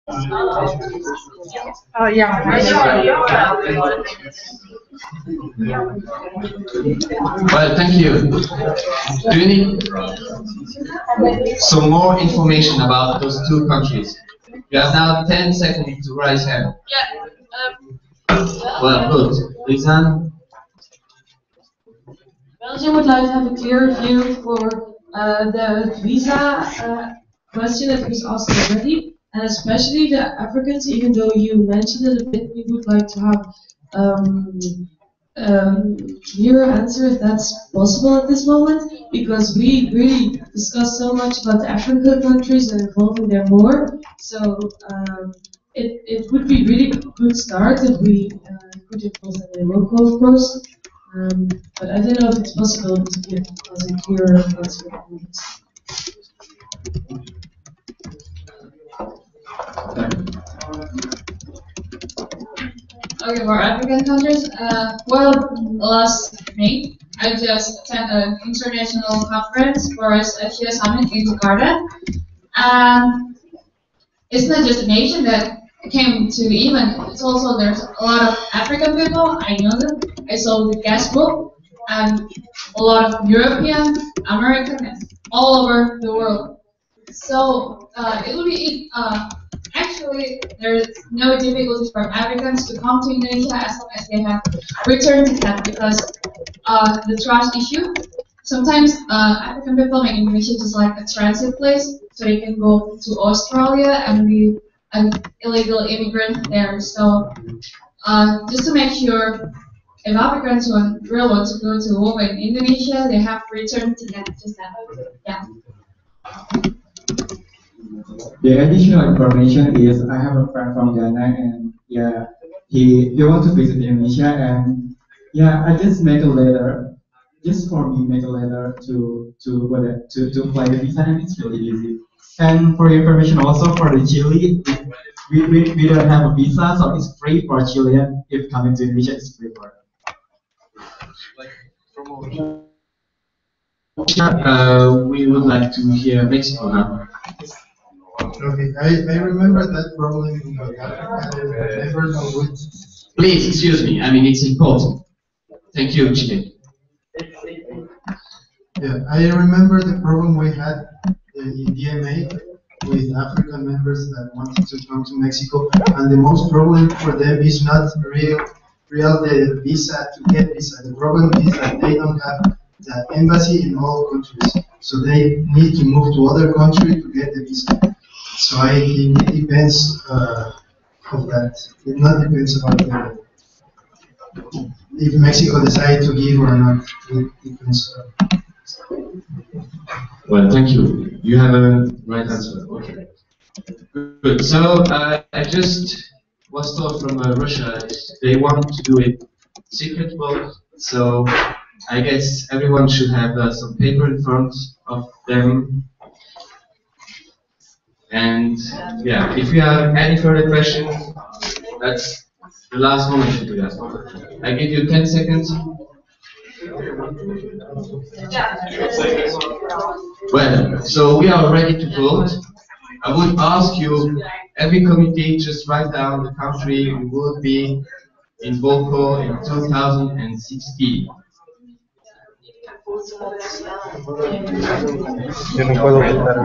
Yeah. Well, thank you. Do you need some more information about those two countries? You have now 10 seconds to raise hand. Well, good. Lisa? Belgium would like to have a clear view for the visa question that was asked already, and especially the Africans, even though you mentioned it a bit, we would like to have clear answer if that's possible at this moment, because we really discussed so much about the African countries and involving them more. So it would be really good start if we could involve them in Morocco, of course. But I don't know if it's possible to give us a clear answer on this. Okay, for African countries, well, last May, I just attended an international conference for Asia Summit in Jakarta. It's not just a nation that came to the event, it's also there's a lot of African people, I know them. I saw the guest book, and a lot of European, American, and all over the world. So it will be actually there's no difficulties for Africans to come to Indonesia as long as they have return ticket, because the trust issue. Sometimes African people make Indonesia just like a transit place, so they can go to Australia and be an illegal immigrant there. So just to make sure, if Africans really want to go to work in Indonesia, they have return ticket. Just that, yeah. The additional information is I have a friend from Ghana, and yeah, he wants to visit Indonesia, and yeah, I just make a letter, just for me make a letter to apply the visa, and it's really easy. And for your information also for the Chile, we don't have a visa, so it's free for Chilean. If coming to Indonesia, it's free for them. We would like to hear Mexico now. Okay, I remember that problem in I never know which. Please, excuse me, I mean it's important. Thank you, Chile. Yeah, I remember the problem we had in DMA with African members that wanted to come to Mexico, and the most problem for them is not real the visa to get visa. The problem is that they don't have the embassy in all countries, so they need to move to other country to get the visa. So I think it depends of that. It not depends about if Mexico decides to give or not. It depends. Well, thank you. You have a right answer. Okay. Good. So I just was told from Russia they want to do it secret vote. So I guess everyone should have some paper in front of them. And yeah, if you have any further questions, that's the last moment to do that. I give you 10 seconds. Well, so we are ready to vote. I would ask you, every committee, just write down the country we would be in Boko in 2016. Yo no puedo votar.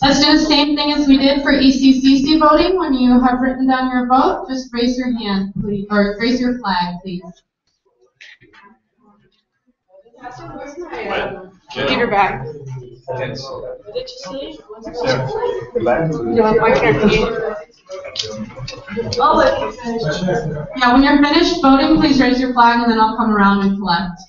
Let's do the same thing as we did for ECCC voting. When you have written down your vote, just raise your hand, please, or raise your flag, please. Give your back. Yeah, when you're finished voting, please raise your flag, and then I'll come around and collect.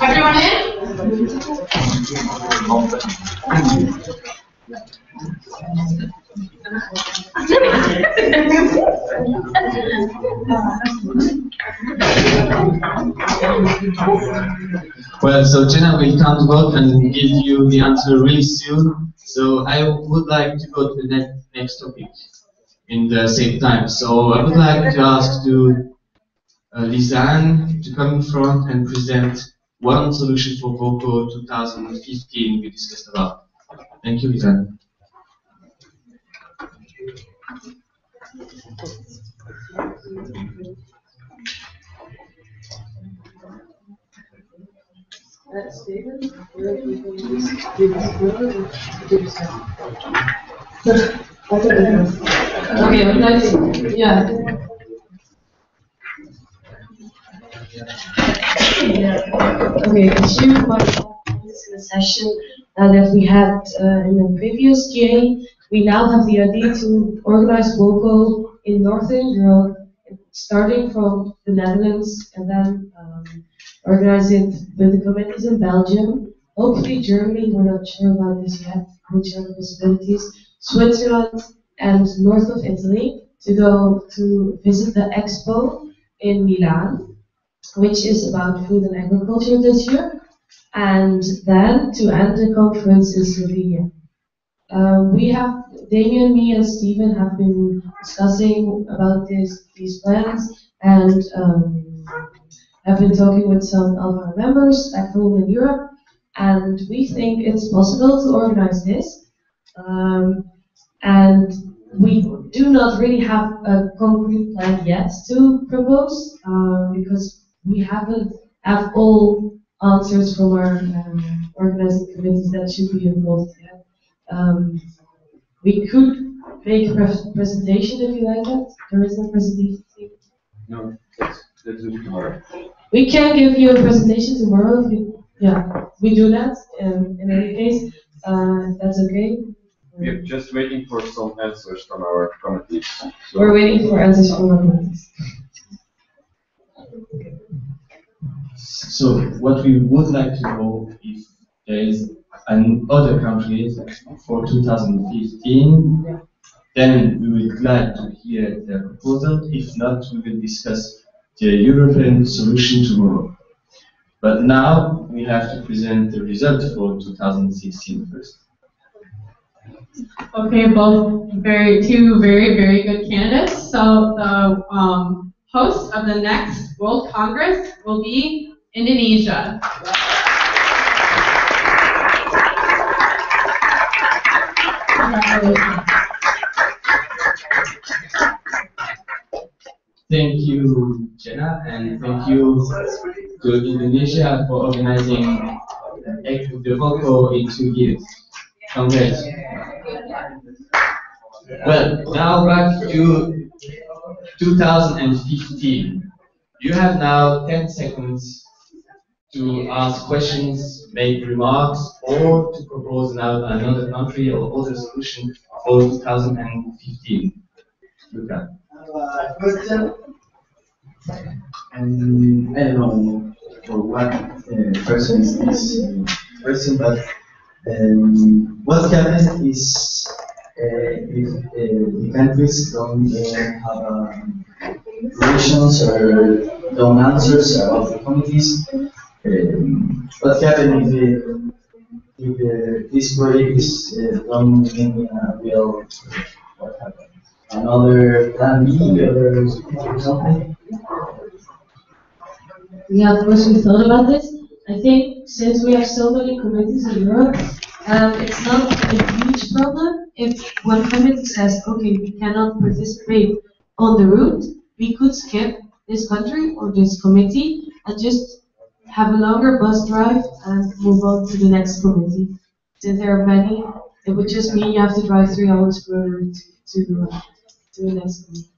Everyone in? Well, so Jenna will count the vote and give you the answer really soon. So I would like to go to the next topic in the same time. So I would like to ask Lisanne to come in front and present one solution for VOCO 2015 we discussed about. Thank you, Lisanne. Okay, that's, yeah. Okay, it's here about this session that we had in the previous GA. We now have the idea to organize VOCO in Northern Europe, starting from the Netherlands, and then organize it with the committees in Belgium. Hopefully Germany, we're not sure about this yet, which are the possibilities. Switzerland and north of Italy to go to visit the expo in Milan, which is about food and agriculture this year, and then to end the conference in Slovenia. We have, Damien, me, and Stephen have been discussing about these plans, and have been talking with some of our members back home in Europe, and we think it's possible to organize this. And we do not really have a concrete plan yet to propose, because we haven't have all answers from our organizing committees that should be involved yet. We could make a presentation if you like that. There is no presentation. No, let's do it tomorrow. We can give you a presentation tomorrow if you, yeah, we do that. In any case, that's okay. We're just waiting for some answers from our committees. So We're waiting for answers from our committees. So what we would like to know if there is other countries for 2015, then we will be glad to hear their proposal. If not, we will discuss the European solution tomorrow. But now we have to present the result for 2016 first. Okay, both two very good candidates. So the host of the next World Congress will be Indonesia. Thank you, Jenna, and thank you to Indonesia for organizing the VOCO in 2 years. Congrats. Well, now back to 2015. You have now 10 seconds to ask questions, make remarks, or to propose now another country or other solution for 2015. Luca. Question. And I don't know for what person is this person, but what happens is if the countries don't have relations or don't answers about the committees. What happens if this project is done in a real? What happens? Another plan B or something? Yeah, of course we thought about this. I think since we have so many committees in Europe, it's not a huge problem if one committee says, okay, we cannot participate on the route, we could skip this country or this committee and just have a longer bus drive and move on to the next committee. Since there are many, it would just mean you have to drive 3 hours further to the next committee.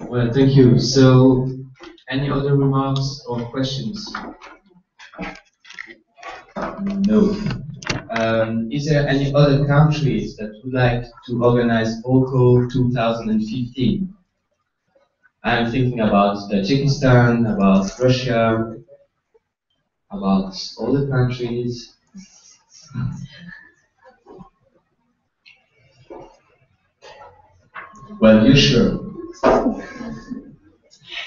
Well, thank you. So, any other remarks or questions? No. is there any other countries that would like to organize OCO 2015? I'm thinking about Tajikistan, about Russia, about other countries. Well, you sure?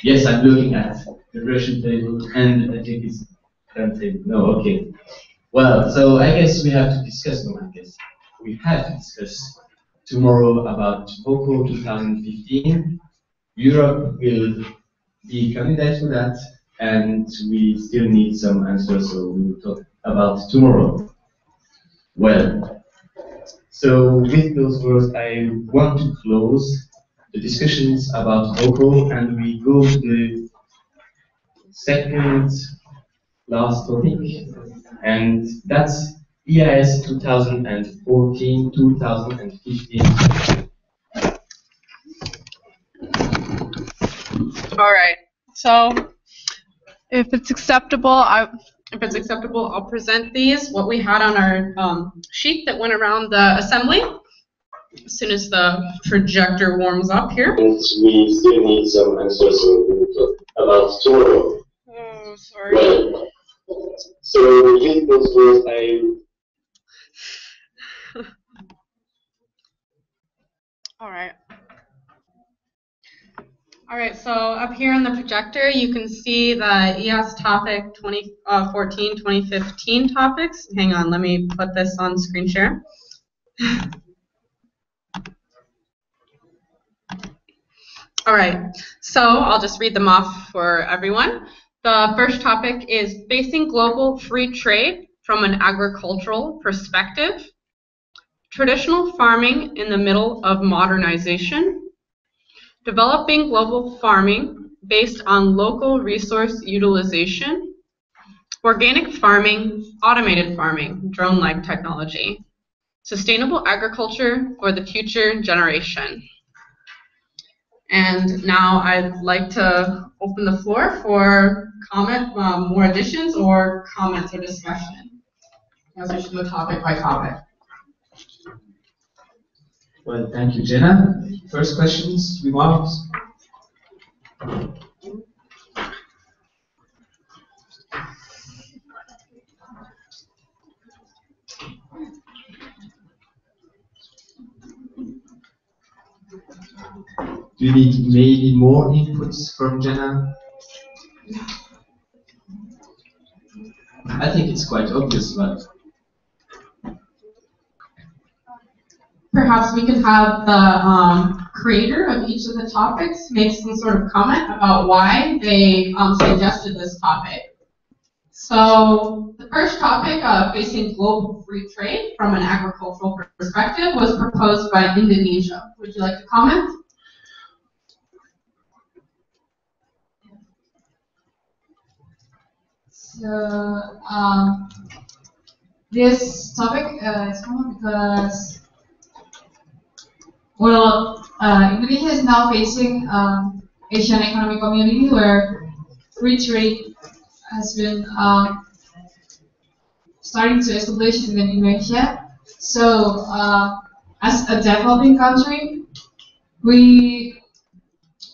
Yes, I'm looking at the Russian table and the Tajikistan table. No, okay. Well, so I guess we have to discuss, no, I guess we have to discuss tomorrow about OCO 2015. Europe will be candidate for that, and we still need some answers, so we will talk about tomorrow. Well, so with those words, I want to close the discussions about OCO, and we go to the second last topic, and that's IAAS 2014-2015. All right. So, if it's acceptable, I'll present these. What we had on our sheet that went around the assembly. As soon as the projector warms up here. And we still need some answers about tomorrow. Oh, sorry. Well, so with those words, All right, so up here on the projector, you can see the IAAS topic 2014-2015 topics. Hang on, let me put this on screen share. All right, so I'll just read them off for everyone. The first topic is facing global free trade from an agricultural perspective, traditional farming in the middle of modernization, developing global farming based on local resource utilization, organic farming, automated farming, drone-like technology, sustainable agriculture for the future generation. And now I'd like to open the floor for comment, more additions or comments or discussion. As we should go topic by topic. well, thank you, Jenna. First questions, remarks? Do you need maybe more inputs from Jenna? I think it's quite obvious, but Perhaps we can have the creator of each of the topics make some sort of comment about why they suggested this topic. So the first topic, facing global free trade from an agricultural perspective, was proposed by Indonesia. Would you like to comment? So this topic is common because, well, Indonesia is now facing Asian Economic Community where free trade has been starting to establish in Indonesia. So as a developing country, we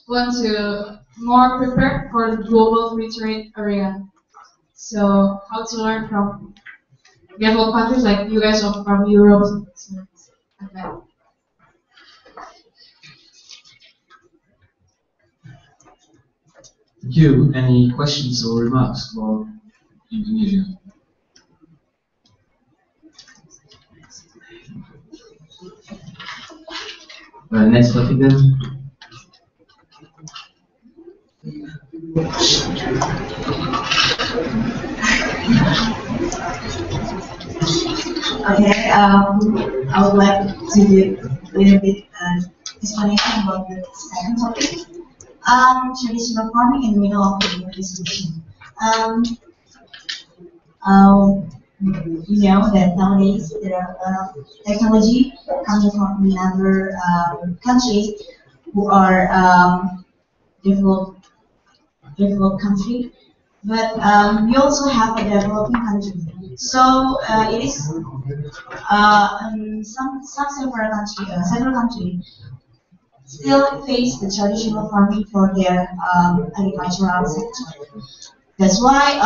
want to more prepare for the global free trade area. So how to learn from developed countries like you guys or from Europe. So, like that. thank you. Any questions or remarks for Indonesia? Well, next topic then. Okay, I would like to give a little bit explanation about the second topic. Traditional farming in the middle of the discussion. You know that nowadays there are a lot of technology coming from other countries who are developed country, but we also have a developing country. It is some several countries still face the traditional farming for their agricultural sector. That's why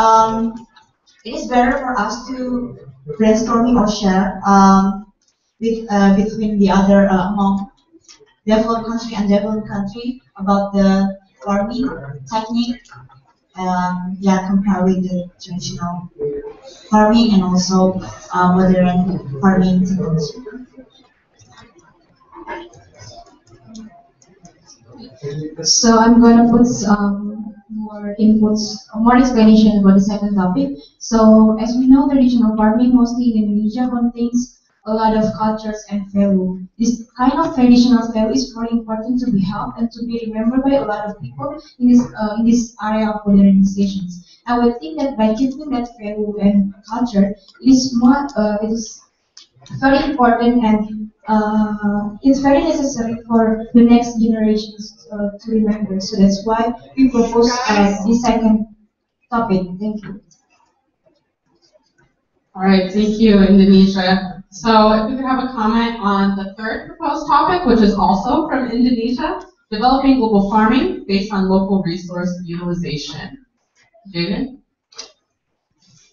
it is better for us to brainstorming or share between the other among developed country and developed country about the farming technique. Yeah, compare with the traditional farming and also modern farming techniques. So I'm going to put more inputs, more explanation about the second topic. So as we know, traditional farming mostly in Indonesia contains a lot of cultures and value. This kind of traditional value is very important to be held and to be remembered by a lot of people in this area of modernizations. I would think that by keeping that value and culture, it is very important and it's very necessary for the next generations to remember. So that's why we propose this second topic. Thank you. All right, thank you, Indonesia. So if we could have a comment on the third proposed topic, which is also from Indonesia, developing global farming based on local resource utilization. Jaden?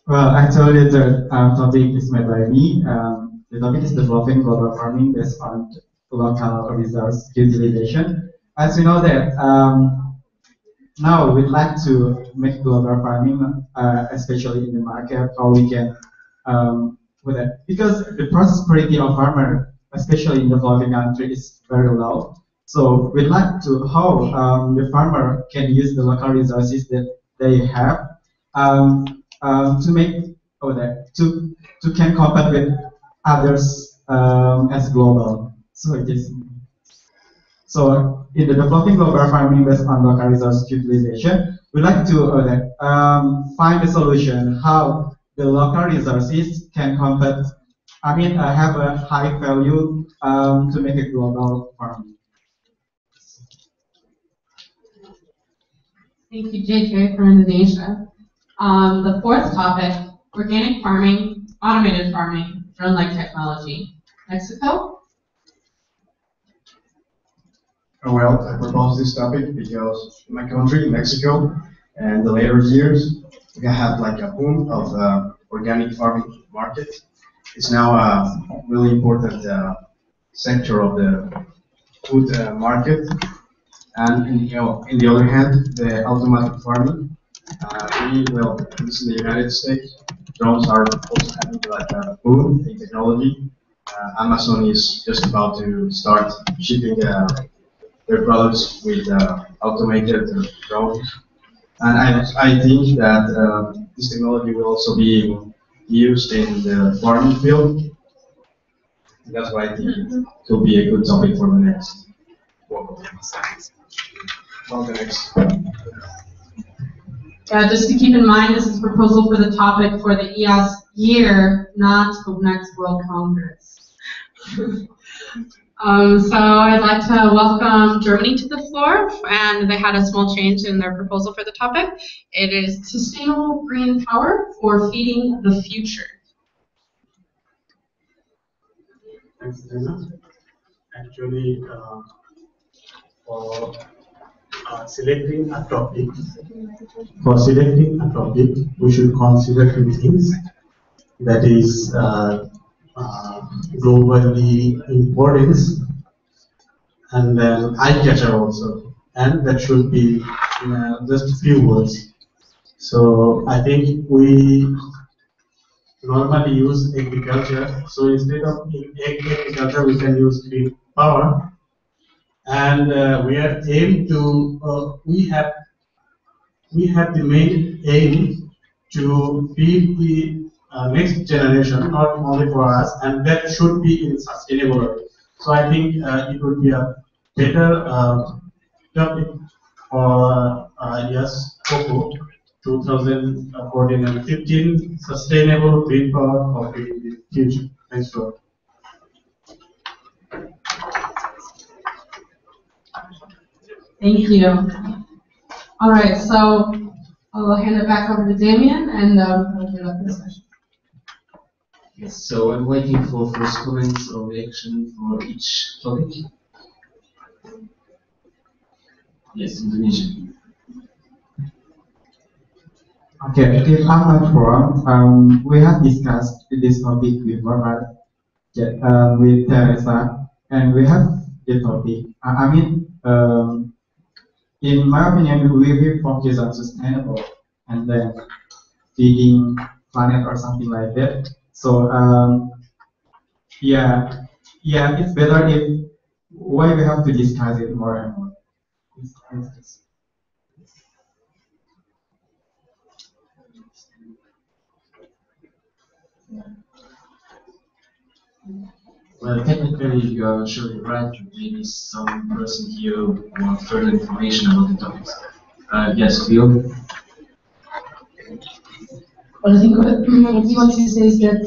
Well, actually, the topic is made by me. The topic is developing global farming based on local resource utilization. As we know that now we'd like to make global farming, especially in the market, how we can with that, because the prosperity of farmer, especially in developing country, is very low. So we'd like to how the farmer can use the local resources that they have to make to can compete with others as global. So it is. So in the developing global farming based on local resource utilization, we like to find a solution how the local resources can compete. Have a high value to make a global farming. Thank you, JJ, from Indonesia. The fourth topic, organic farming, automated farming, drone-like technology. Mexico? Well, I propose this topic because in my country, Mexico, and the later years, we have like a boom of organic farming market. It's now a really important sector of the food market. And in the other hand, the automatic farming. At least in the United States, drones are also having like a boom in technology. Amazon is just about to start shipping their products with automated drones. And I think that this technology will also be used in the farming field. That's why I think it will be a good topic for the next. Just to keep in mind, this is a proposal for the topic for the IAAS year, not the next World Congress. So I'd like to welcome Germany to the floor, and they had a small change in their proposal for the topic. It is sustainable green power for feeding the future. Thanks, Dana. Actually, for selecting a topic, we should consider two things. That is globally importance, and then eye-catcher also, and that should be just a few words. So I think we normally use agriculture. So instead of agriculture, we can use green power, and we are aimed to we have the main aim to feed the next generation, not only for us, and that should be in sustainable way. So I think it would be a better topic for yes, COCO 2014 and 15, sustainable green power for the future. Thanks for. Thank you. All right, so I'll hand it back over to Damien and we'll get up this session. Yes, so I'm waiting for first comments or reaction for each topic. Yes, Indonesia. Okay, if I'm not wrong, we have discussed this topic before, but with Teresa, and we have the topic. In my opinion, we focus on sustainable and then feeding planet or something like that. So yeah, yeah, it's better if why we have to discuss it more and more. It's- Well, technically, you are surely right. Maybe some person here want further information about the topics. Yes, Leo. Well, I think what we wanted to say is that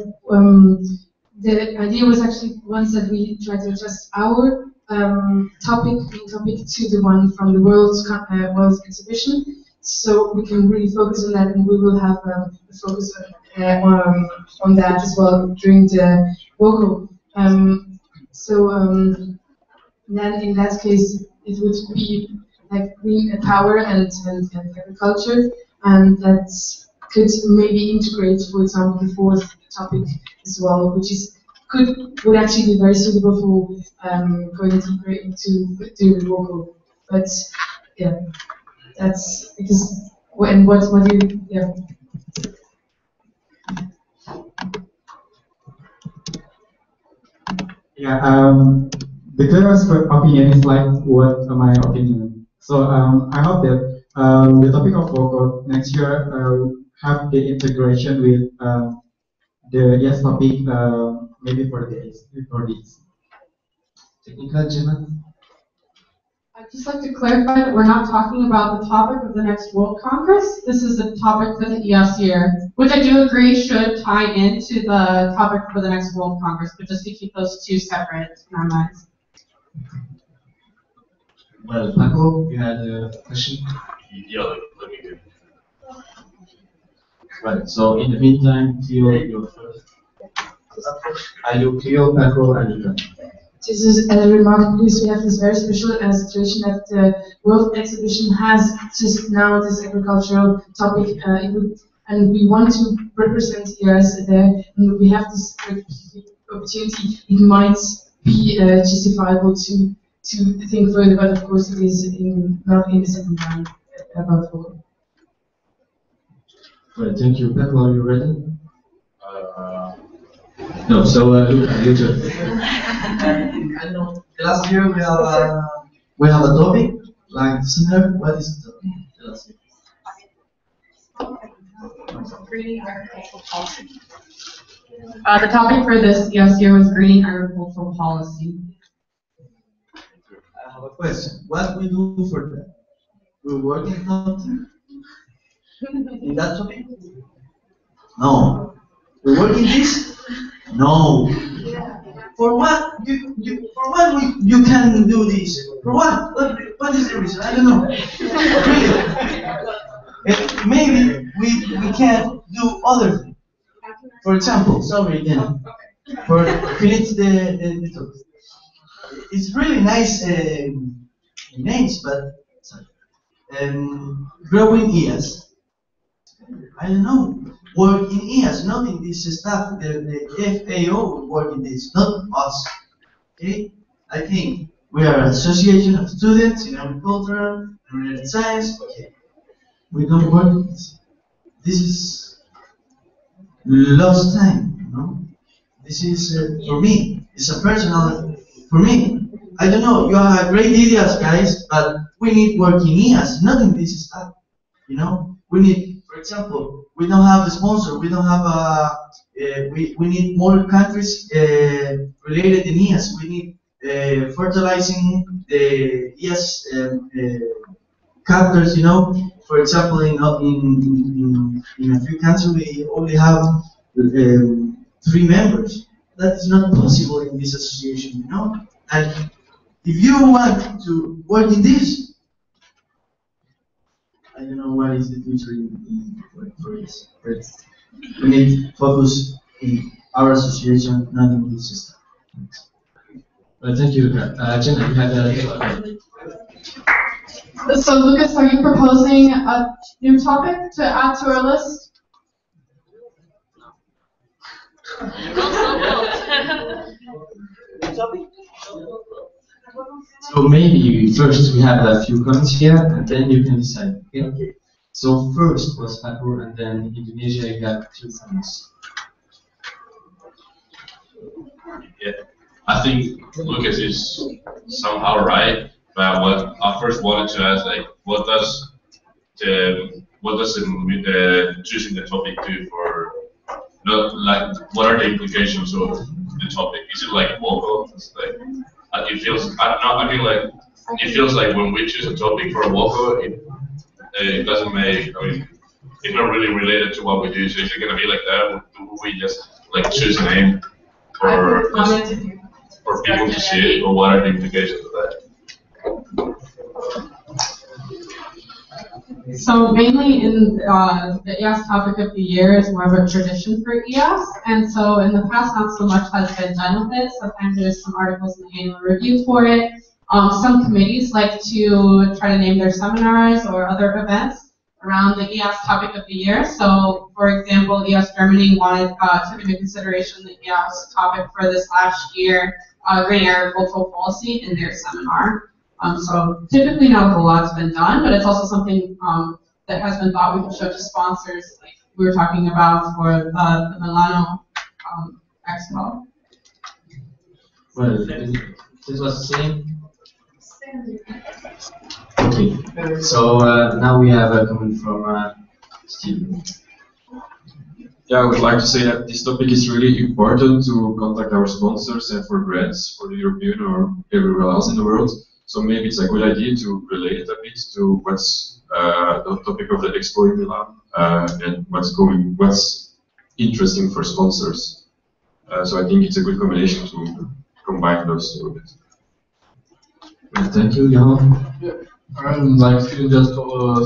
the idea was actually once that we try to adjust our main topic to the one from the World Exhibition, so we can really focus on that, and we will have a focus on that as well during the vocal. Then in that case, it would be like green power and agriculture, and that could maybe integrate, for example, the fourth topic as well, which is would actually be very suitable for going deeper into the local. But yeah, that's because what do you yeah. Yeah, the clearest opinion is like what my opinion. So I hope that the topic of vocal next year have the integration with the yes topic maybe for this. Technical, Gemma? I'd just like to clarify that we're not talking about the topic of the next World Congress. This is the topic for the IAAS year, which I do agree should tie into the topic for the next World Congress, but just to keep those two separate in our minds. Well, Paco, you had a question? Yeah, let me do it. Right, so in the meantime, Theo, you're first. Are you Theo, Paco, and Luca? This is a remark because we have this very special situation that the World Exhibition has just now this agricultural topic, and we want to represent IAAS there, and we have this opportunity. It might be justifiable to think further, but of course it is not in the second round about vocal. Right, thank you. Paco, are you ready? Uh, No, so Luca, you too. I don't know. Last year we have a topic like similar. What is the topic? The last year. Greening agricultural policy. The topic for this year was greening agricultural policy. I have a question. What we do for that? We work in something in that topic? No. We work in this? No. For what you can do this? For what? What is the reason? I don't know. Really. Maybe we can do other things. For example, sorry again. For finish the talk. It's really nice names, but sorry. Growing ears. I don't know. Work in IAAS, not in this stuff. The FAO work in this, not us. Okay? I think we are an association of students in agriculture and related science. Okay. We don't work in this. This is lost time, you know? This is, for me, it's a personal, for me. I don't know, you have great ideas, guys, but we need work in IAAS, not in this stuff. You know, we need, for example, we don't have a sponsor. We don't have we need more countries related in IAAS. We need fertilizing the IAAS chapters. You know, for example, in a few countries we only have 3 members. That is not possible in this association. You know, and if you want to work in this. I don't know what is the future for it. We need to focus in our association running this system. Thank you, Luca. Jenna, you had a So, Lucas, are you proposing a new topic to add to our list? So maybe first we have a few comments here, and then you can decide. Okay. So first was Papua, and then Indonesia. You got 2 comments. Yeah, I think Lucas is somehow right. But what I first wanted to ask, like, what does choosing the topic do for, not like, what are the implications of the topic? Is it like vocal? It's like it feels. I don't know. I feel like it feels like when we choose a topic for a vocal, it doesn't make. I mean, it's not really related to what we do. So is it gonna be like that? Or do we just like choose a name for people to see it, or what are the implications of that? So mainly in the IAAS topic of the year is more of a tradition for IAAS, and so in the past not so much has been done with it. Sometimes there's some articles in the annual review for it. Some committees like to try to name their seminars or other events around the IAAS topic of the year. So for example, IAAS Germany took into consideration the IAAS topic for this last year, green agricultural policy, in their seminar. So typically not a whole lot's been done, but it's also something that has been thought we could show to sponsors, like we were talking about for the Milano Expo. Well, this was the same. Okay. So now we have a comment from Steve. Yeah, I would like to say that this topic is really important to contact our sponsors and for grants for the European or everywhere else in the world. So maybe it's a good idea to relate it a bit to what's the topic of the Expo in Milan and what's interesting for sponsors. So I think it's a good combination to combine those two a bit. Thank you, Johan. Yeah. I'm like still just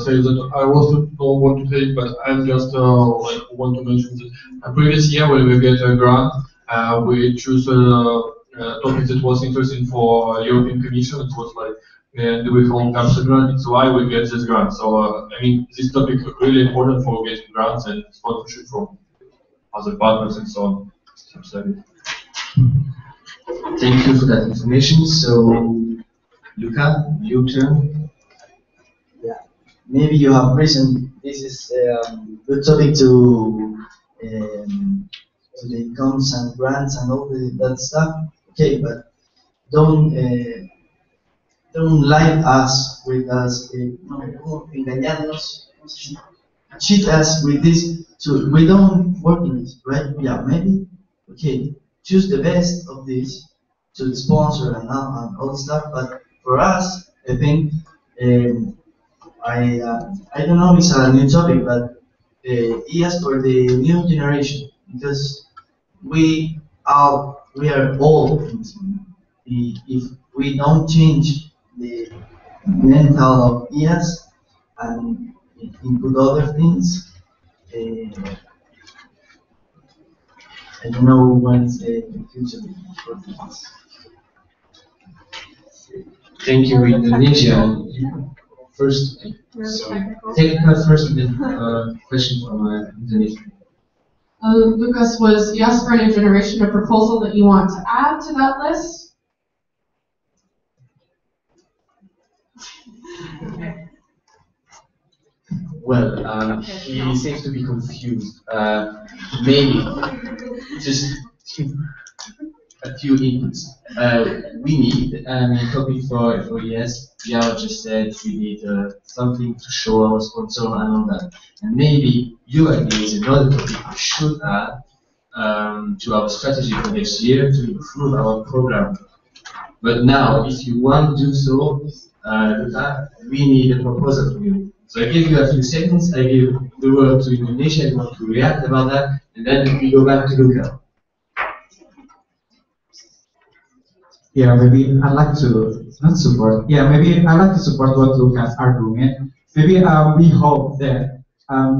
say that I also don't want to say it, but I'm just like want to mention that previous year when we get a grant, we choose a topic that was interesting for European Commission. It was like do we hold capture grant? It's why we get this grant. So I mean, this topic is really important for getting grants and sponsorship from other partners and so on. Thank you for that information. So, Luca, your turn. Yeah, maybe you have reason. This is a good topic to the incomes and grants and all that stuff. Okay, but don't lie us with us. No, engañarnos, cheat us with this. So we don't work in this, right? Yeah, maybe. Okay, choose the best of this to sponsor and all the stuff. But for us, I think I don't know if it's a new topic, but yes, for the new generation, because we are old. If we don't change the mental of IAS and input other things, I don't know what's the future for this. Thank you, Indonesia. First, so technical first, and then question from Indonesia. Lucas, was Yes for a New Generation a proposal that you want to add to that list? Well, he seems to be confused. Maybe just a few inputs. We need a topic for yes. Yao just said we need something to show our sponsor and all that. And maybe your idea is another topic we should add to our strategy for next year to improve our program. But now, if you want to do so, we need a proposal from you. So I give you a few seconds, I give the word to Indonesia, you want to react about that, and then we go back to Luca. Yeah, maybe I'd like to not support. Yeah, maybe I'd like to support what Luca's argument. Maybe we hope that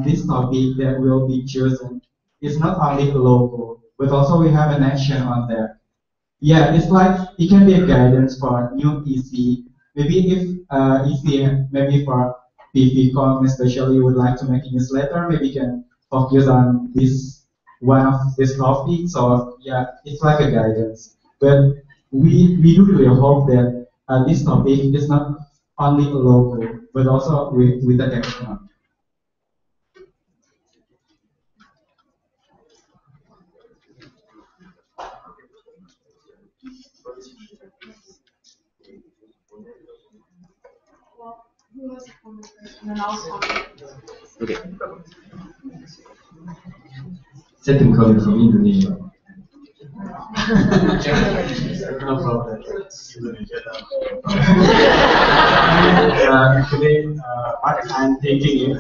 this topic that will be chosen is not only local, but also we have an action on that. Yeah, it's like it can be a guidance for new EC. Maybe if EC, maybe for PVCom especially would like to make a newsletter, maybe can focus on this one of these topics, or yeah, it's like a guidance. But we do really hope that this topic is not only local, but also with the technology. Okay. Second comment from Indonesia. No problem. Actually, what I'm thinking is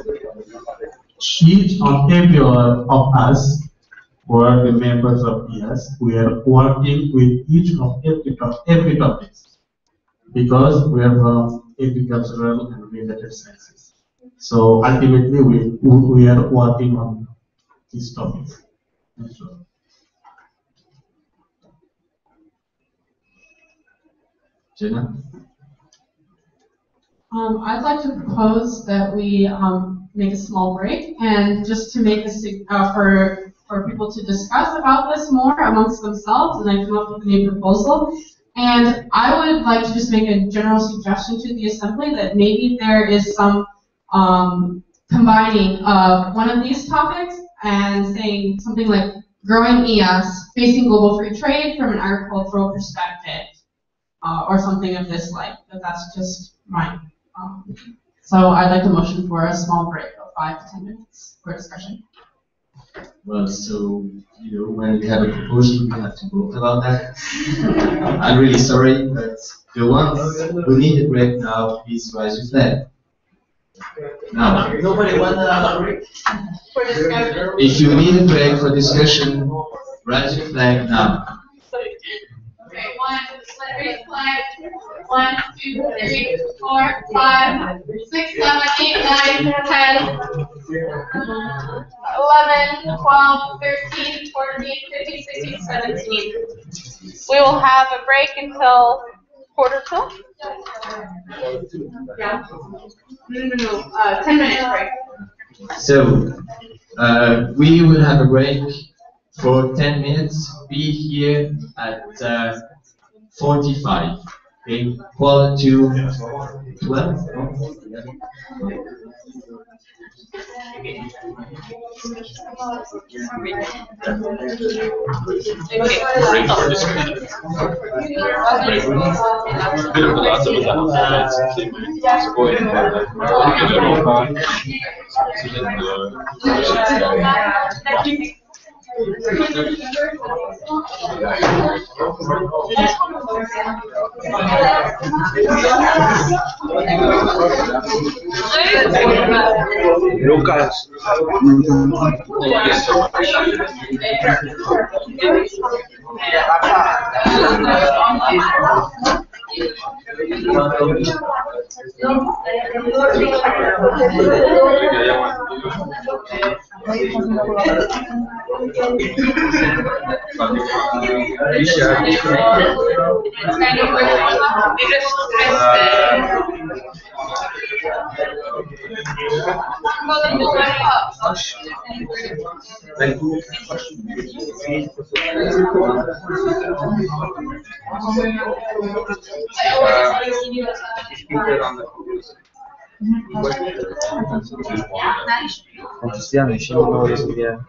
each and every one of us, who are the members of IAAS, we are working with each of every topic because we are from agricultural and related sciences. So ultimately, we are working on these topics. Jenna? I'd like to propose that we make a small break, and just to make this for people to discuss about this more amongst themselves, and then come up with a new proposal. And I would like to just make a general suggestion to the Assembly that maybe there is some combining of one of these topics and saying something like growing IAAS, facing global free trade from an agricultural perspective, or something of this like. But that's just mine. So I'd like a motion for a small break of 5 to 10 minutes for discussion. Well, so, when we have a proposal, we have to vote about that. I'm really sorry, but the ones who need a break now, please raise your flag. Now, Nobody wants a break For discussion. if you need a break for discussion, raise your flag now. Okay, raise flag. 1, 2, 3, 4, 5, 6, 7, 8, 9, 10, 11, 12, 13, 14, 15, 16, 17. We will have a break until 1:45. Yeah. No. 10-minute break. So, we will have a break for 10 minutes. Be here at 45. Okay, quarter to 12. Lucas. Cristiano, еще немного разберем.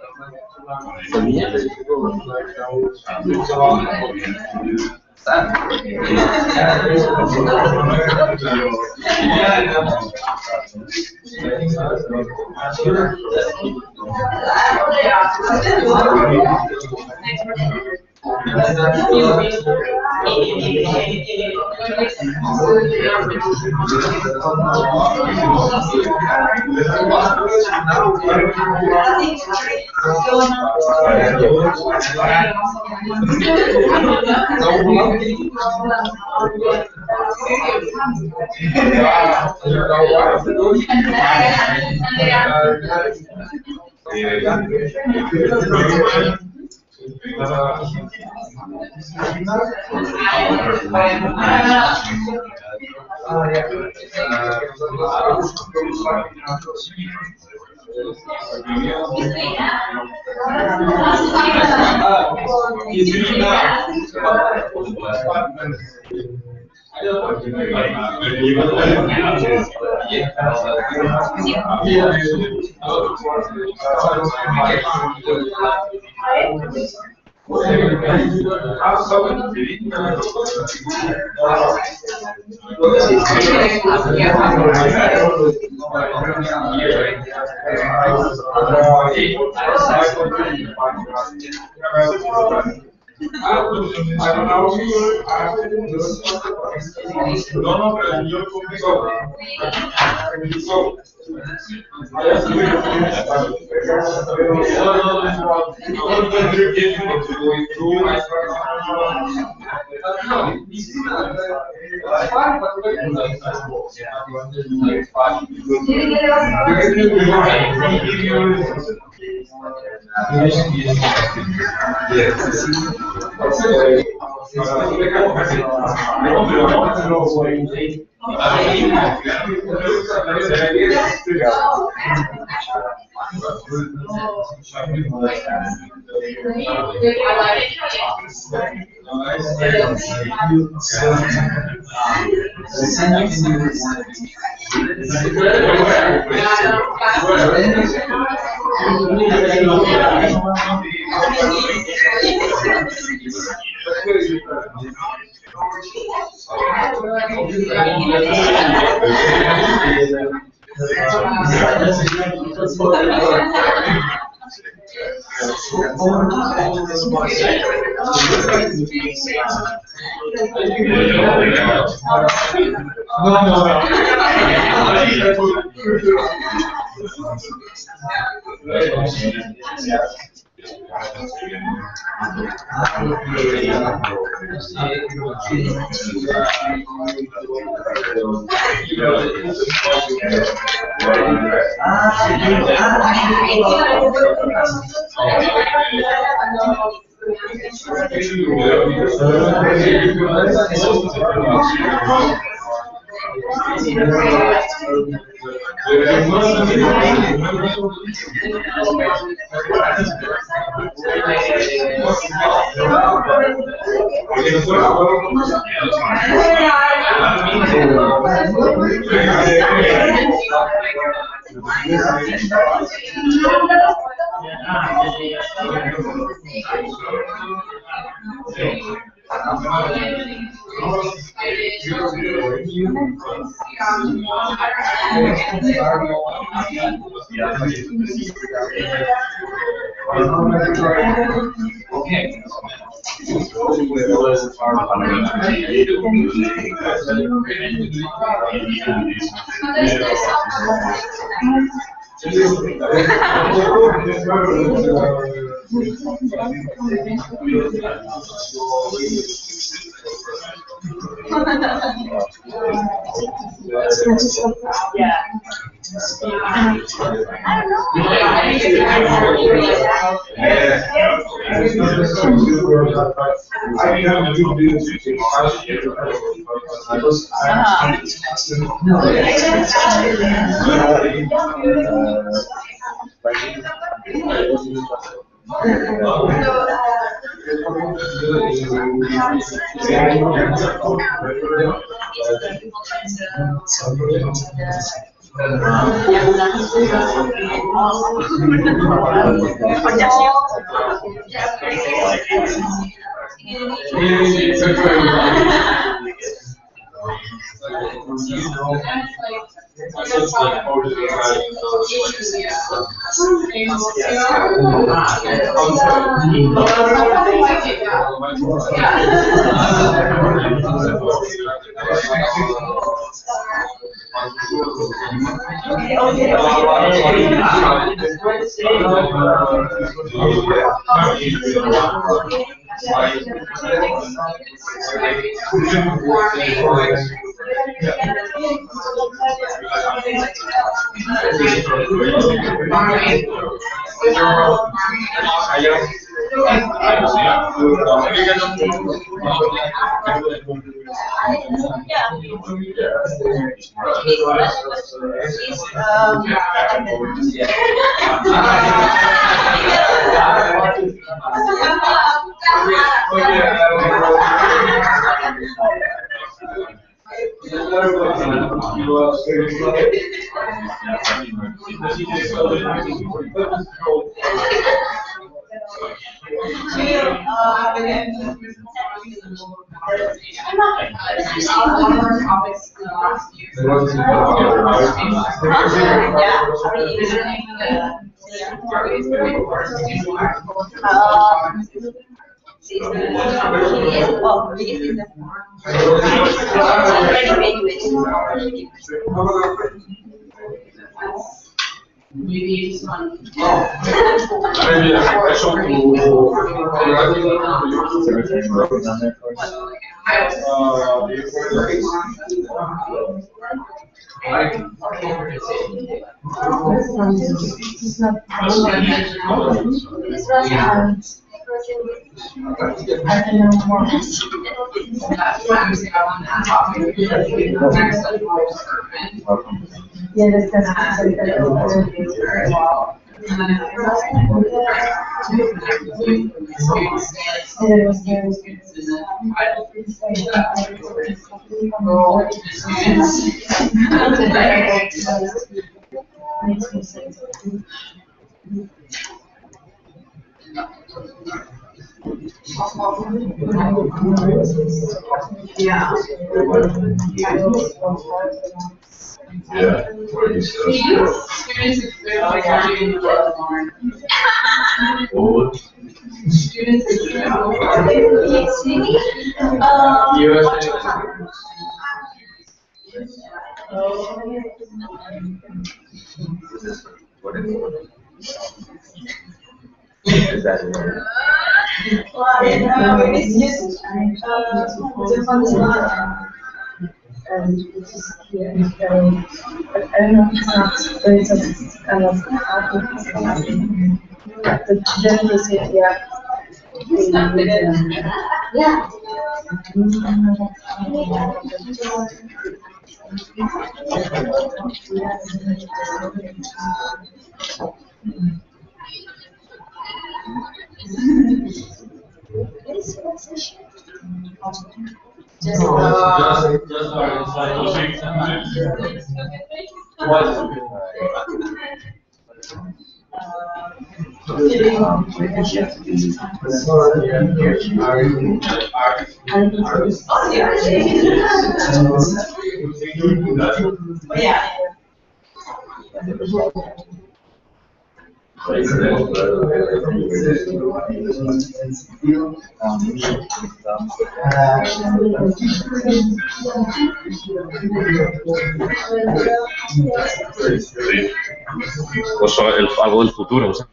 O sea, algo del futuro. O sea.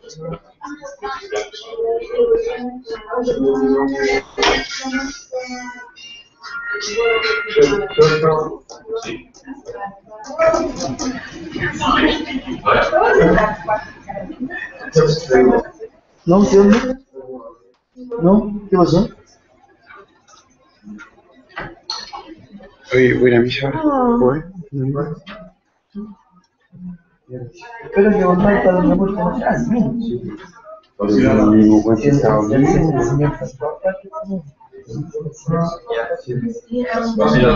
Sí. ¿No? ¿Qué onda? ¿No? ¿Qué pasó? Oye, voy a misa. ¿Voy? Espero que volváis para la puerta de atrás, ¿no?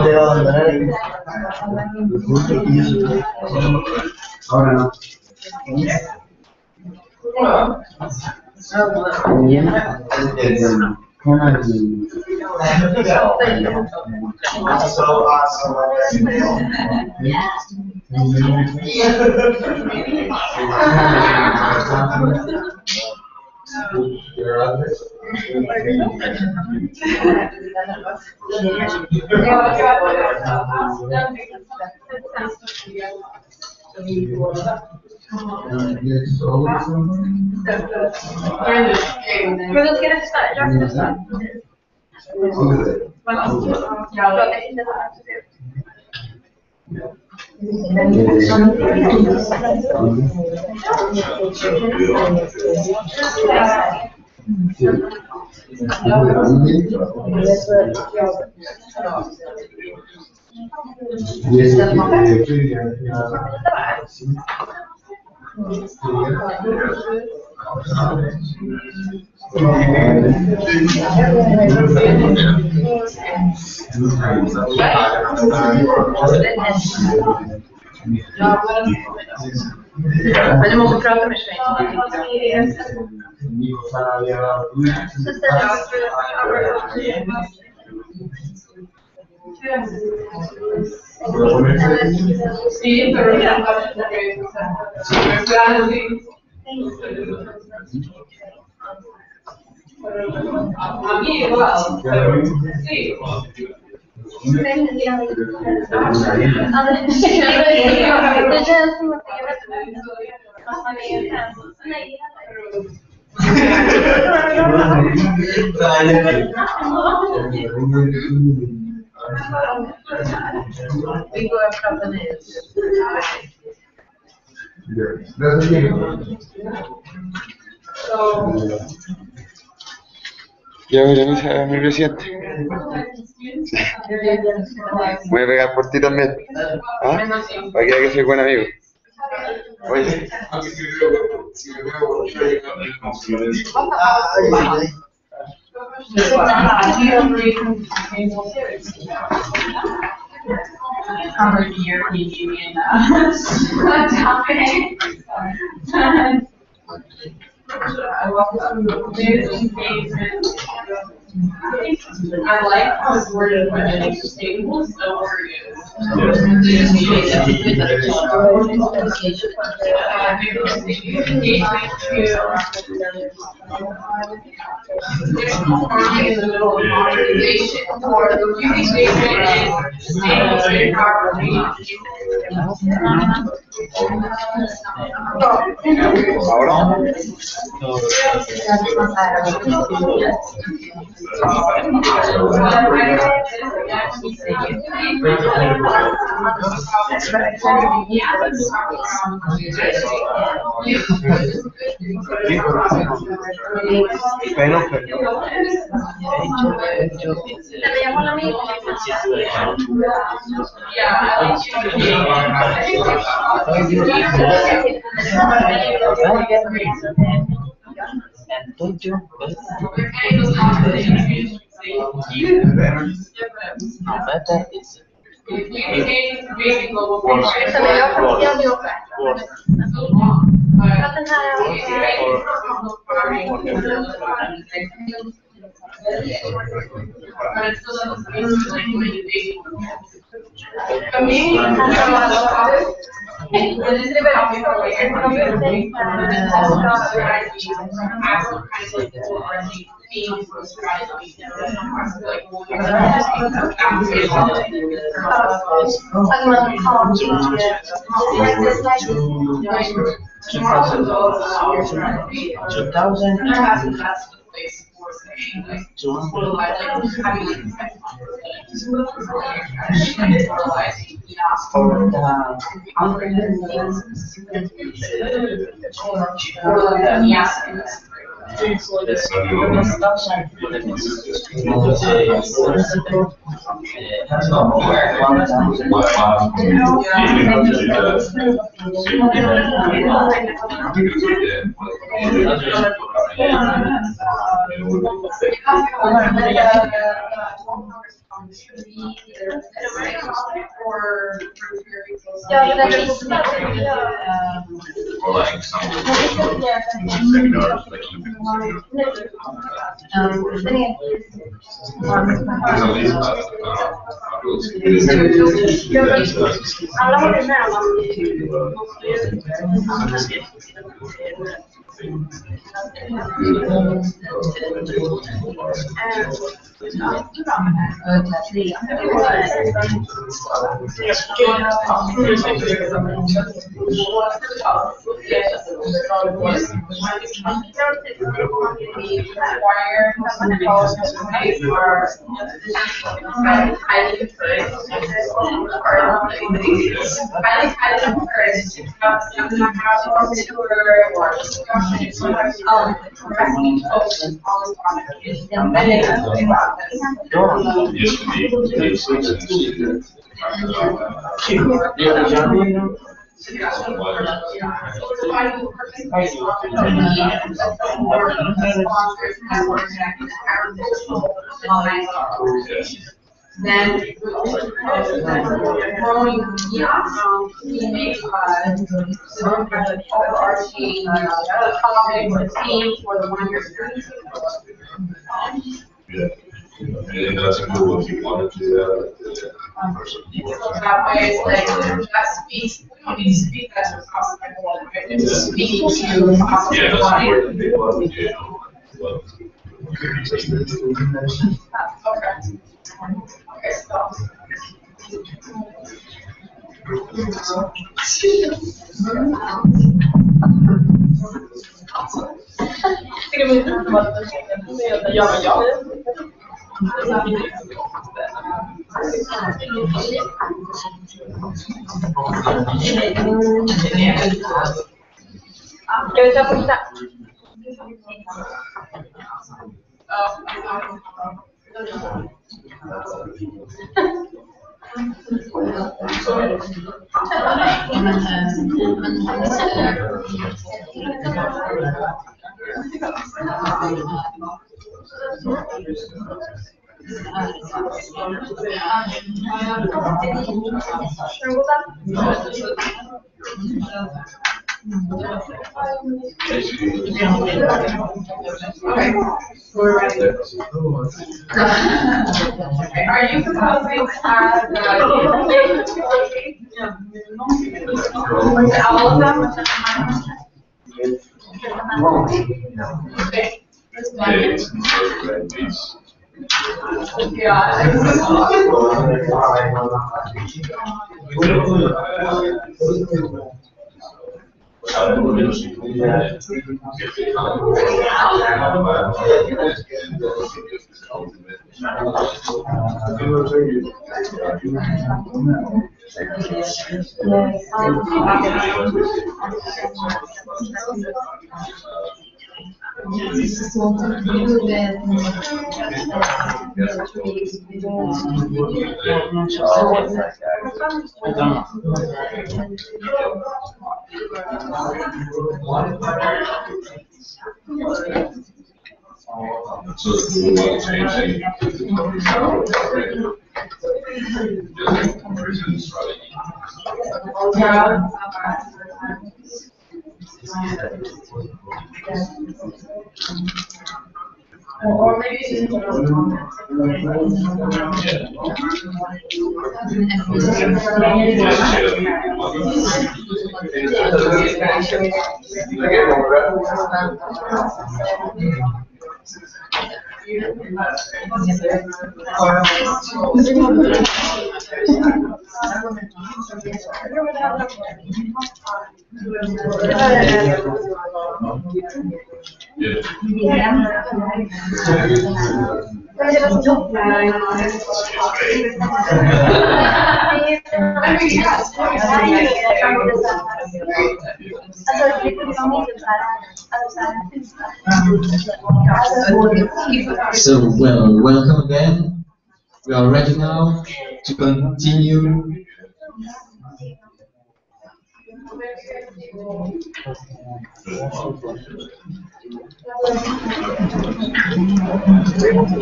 Te va a abandonar ahí. Ahora no. Bien. Men du måste prata med Schweiz. Sí, pero a mí igual. Sí. Ya voy a mi presidente. Voy a pegar por ti también. ¿Ah? Para que vea que soy buen amigo. Oye. Covered the European Union topic. I like how it's worded when it's stable, so in the middle of monetization, or the using stable property. Or like some seminars, like Then growing we make some kind of overarching topic or theme for the 1 year period. Yeah. And that's cool if you wanted to do that. So that way it's like that speaks, we don't need to speak as a possible, right? It's speaking to possible. Yeah, that's important. People have to do. Okay. Okay, so. Are you proposing to add all of them? Okay. So we want to change Or maybe So, well, welcome again. We are ready now to continue.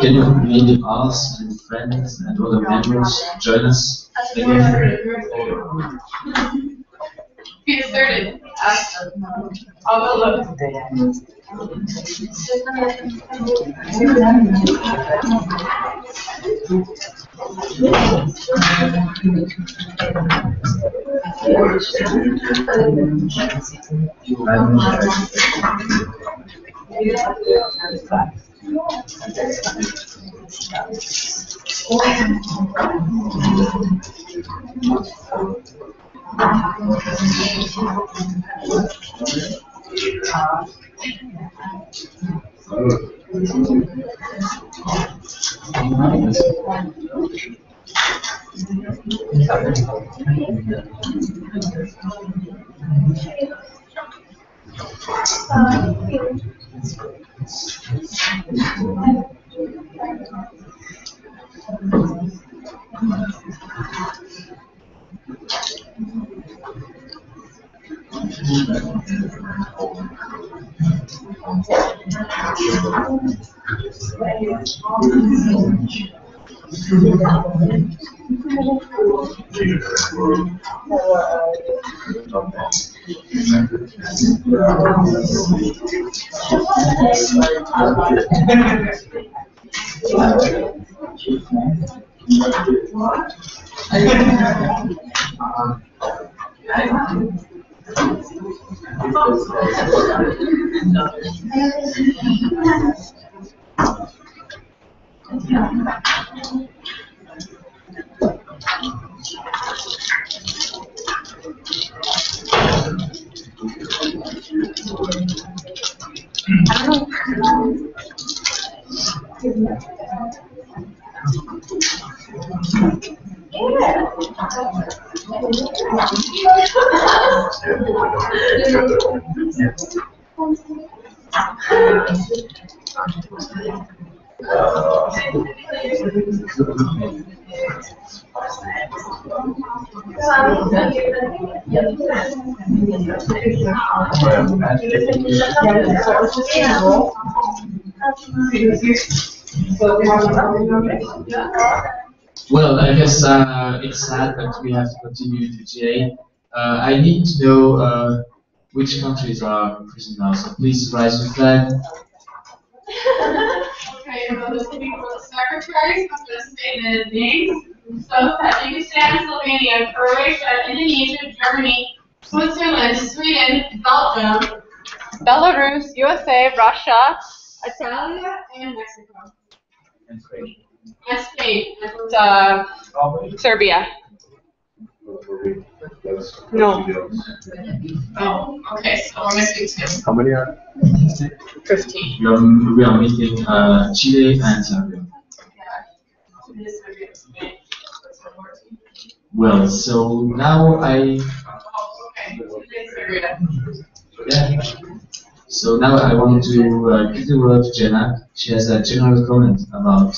Can you maybe ask your friends and other members to join us again? be deserted. I'll go look. Well, I guess it's sad that we have to continue to GA. I need to know which countries are present now, so please raise your flag. Okay, so this will be for the secretaries. I'm going to say the names. So, Tajikistan, Slovenia, Croatia, Indonesia, Germany, Switzerland, Sweden, Belgium, Belarus, USA, Russia, Italia, and Mexico. And Spain. And Spain, and Serbia. No. Oh, okay, so we're missing two. How many are? 15. We are meeting Chile and Serbia. Well, so now yeah. So now I want to give the word to Jenna. She has a general comment about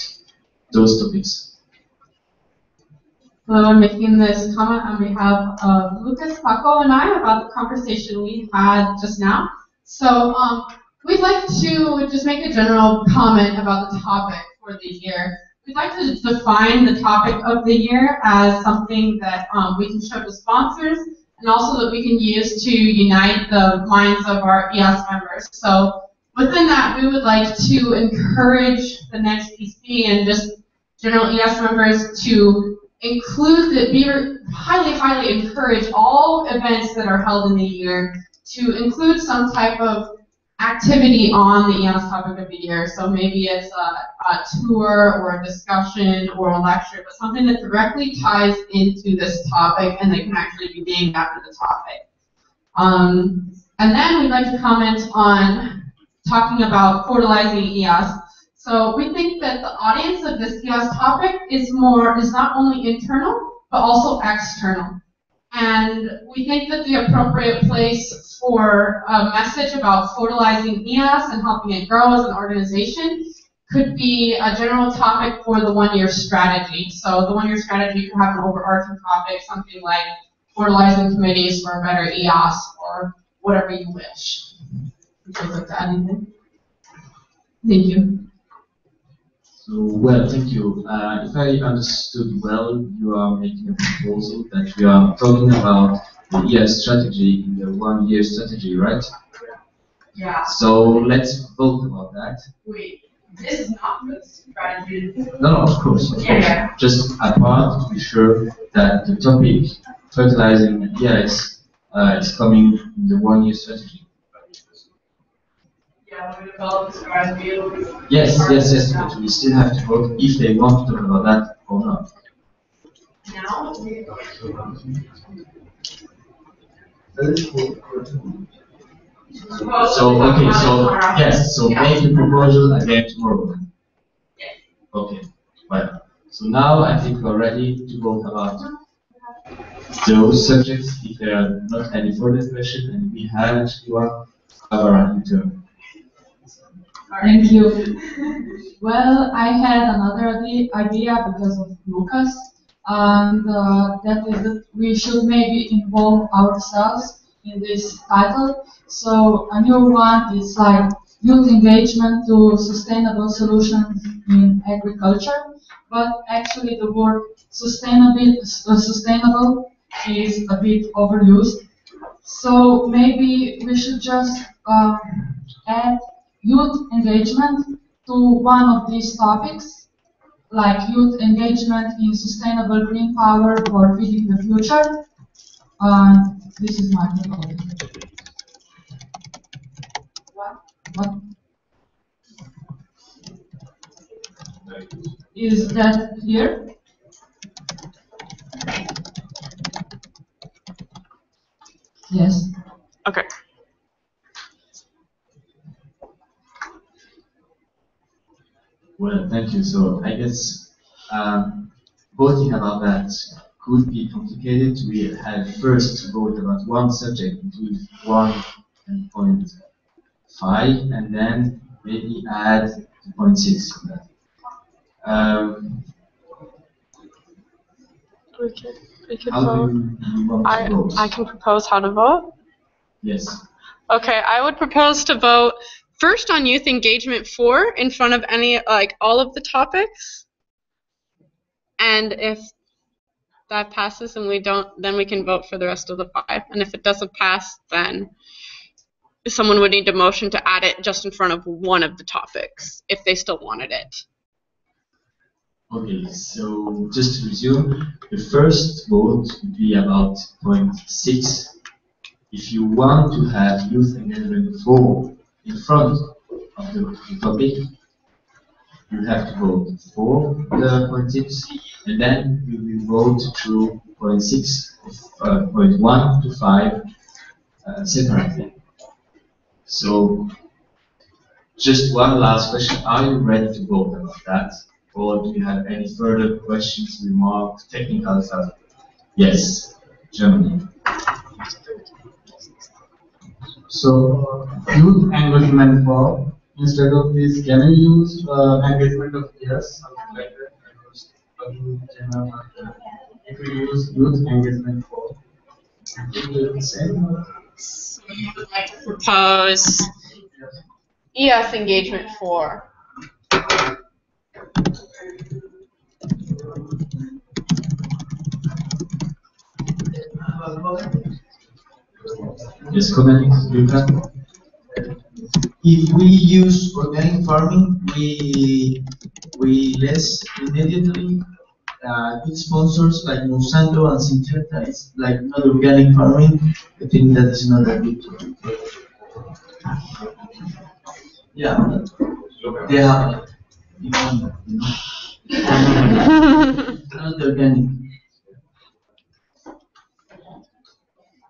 those topics. So I'm making this comment on behalf of Lucas, Paco, and I about the conversation we had just now. So we'd like to just make a general comment about the topic for the year. We'd like to define the topic of the year as something that we can show to sponsors and also that we can use to unite the minds of our IAAS members. So within that, we would like to encourage the next EC and just general IAAS members to highly encourage all events that are held in the year to include some type of activity on the IAAS topic of the year. So maybe it's a tour or a discussion or a lecture, but something that directly ties into this topic and that can actually be named after the topic. And then we'd like to comment on talking about portalizing IAAS. So we think that the audience of this IAAS topic is not only internal, but also external. And we think that the appropriate place for a message about fertilizing IAAS and helping it grow as an organization could be a general topic for the one-year strategy. So the one-year strategy could have an overarching topic, something like fertilizing committees for a better IAAS or whatever you wish. Would you like to add anything? Thank you. So, well, thank you. If I understood well, you are making a proposal that we are talking about the IAAS strategy in the one-year strategy, right? Yeah. So let's vote about that. Wait, this is not the strategy. No, of course. Yeah. Just a part to be sure that the topic fertilizing IAAS is coming in the one-year strategy. Yeah, we developed the strategy. Yes, but we still have to vote if they want to talk about that or not. Now? So, okay, so, yes, so make the proposal again tomorrow. Okay, well, so now I think we're ready to vote about those subjects. If there are not any further questions, and we have one Barbara return. Thank you. Well, I had another idea because of Lucas, and that is that we should maybe involve ourselves in this title. So a new one is like youth engagement to sustainable solutions in agriculture, but actually the word sustainable is a bit overused. So maybe we should just add youth engagement to one of these topics, like youth engagement in sustainable green power for feeding the future. This is my proposal. What? Is that clear? Yes. Okay. Well, thank you. So I guess voting about that could be complicated. We had first to vote about one subject between 1 and 0.5, and then maybe add 0.6 to that. We could How vote. do you want to vote? I can propose how to vote. Yes. Okay, I would propose to vote first on youth engagement 4 in front of any, like, all of the topics. And if that passes and we don't, then we can vote for the rest of the 5. And if it doesn't pass, then someone would need a motion to add it just in front of one of the topics if they still wanted it. Okay, so just to resume, the first vote would be about 0.6. If you want to have youth engagement 4 in front of the topic, you have to vote for the 0.6, and then you will vote through 0.6, 0.1 to 5 separately. So, just one last question. Are you ready to vote about that? Or do you have any further questions, remarks, technical stuff? Yes, Germany. So, youth engagement for instead of this, can you use engagement of yes, something like that? If we use youth engagement for, it will be the same. So you would like to propose ES engagement 4. Yes, comment, Luca? If we use organic farming, we less immediately get sponsors like Monsanto and Syngenta. It's like not organic farming. I think that is not a good. Yeah, but they have not organic.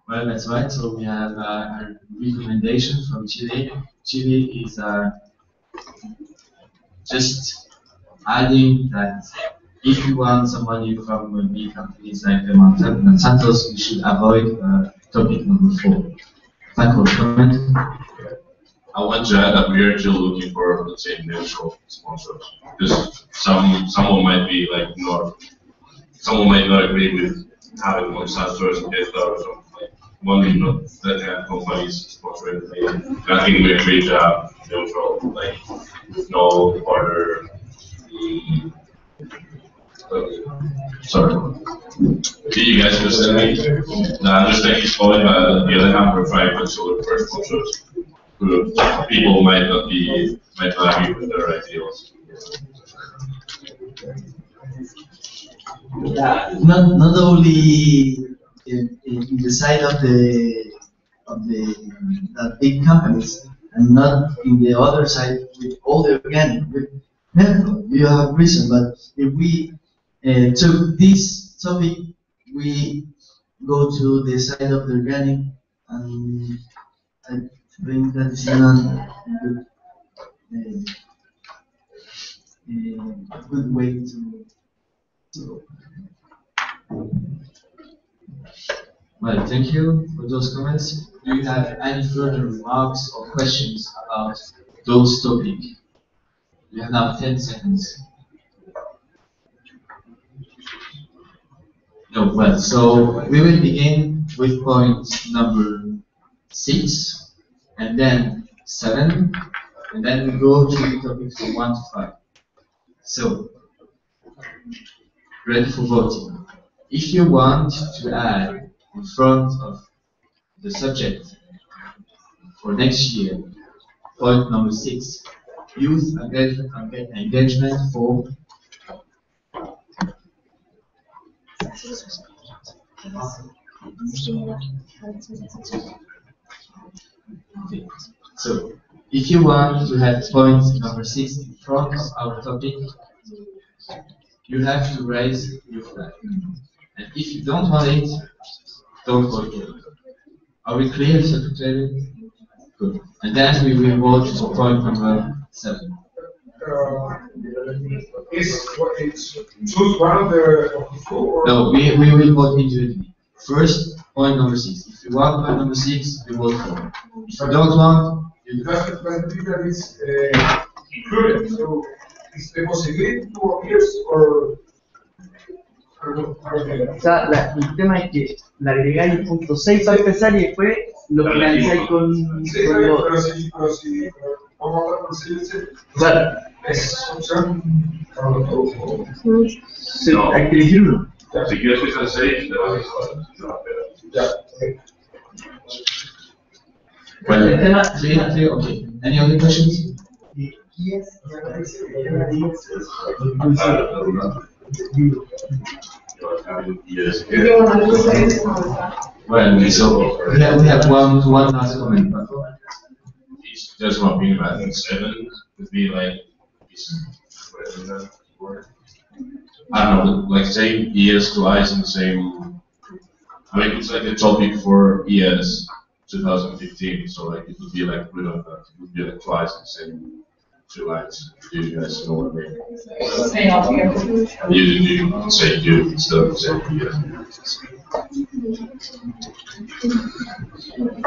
Well, that's right. So we have a recommendation from Chile. Chile is just adding that if you want some money from big companies like Monsanto's, you should avoid topic number 4. Thank you. Comment? I want to add that we are still looking for, let's say, neutral sponsors. Because someone might be like someone might not agree with having Monsanto or something like wanting that kind of companies sponsoring the. I think we agreed to have neutral, like no other. Sorry. Do you guys understand me? No, I understand he's calling, but on the other hand, we're trying to look for sponsors. Who people might not agree with their ideals. Not only in the side of the big companies, and not in the other side with all the organic. You have reason, but if we took this topic, we go to the side of the organic, and I think that is not a good way to. Well, thank you for those comments. Do you have any further remarks or questions about those topics? You have now 10 seconds. No, well, so we will begin with point number 6, and then 7, and then we go to the topics from 1 to 5. So, ready for voting. If you want to add in front of the subject for next year, point number 6, youth engagement for so, if you want to have point number 6 in front of our topic, you have to raise your flag. And if you don't want it, don't vote for it. Are we clear, Secretary? Good. And then we will vote for point number 7. It's choose one of the four? No, we will vote individually. First, point number 6. If you want point number 6, we vote for it. If you don't want, you That's the thing that is included. So is the possibility to appear or O sea, el tema es que le agregáis el punto 6 para empezar y después lo finalizáis con lo pero si vamos a hablar con CLC, claro. es opción para los dos. Sí, hay que elegir uno. Si quieres que sea el 6, le vas a Ya. well, okay. Any other questions? Yes. Well, so we have one last comment. It's just my opinion. I think 7 would be like, I don't know, like same ES twice in the same. I mean, it's like a topic for ES 2015, so like it would be like redundant. It would be like twice in the same 2 lines. Do you guys know what I mean? Say all together. You can say you instead of saying ES.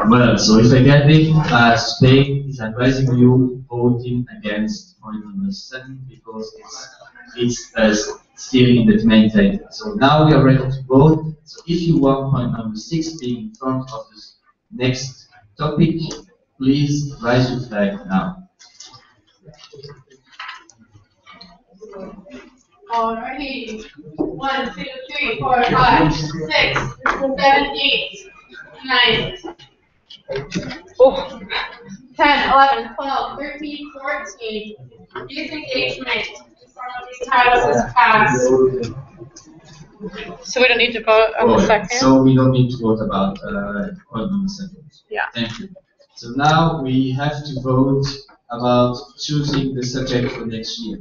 Well, so if I get it, Spain is advising you voting against point number 7 because it's still in the main title. So now we are ready to vote. So if you want point number 6 being in front of this next topic, please raise your flag now. Alrighty. 1, 2, 3, 4, 5, 6, 7, 8, 9, 10, 11, 12, 13, 14. Youth engagement. These titles is passed. So we don't need to vote on the second? So we don't need to vote about point number 7. Yeah. Thank you. So now we have to vote about choosing the subject for next year.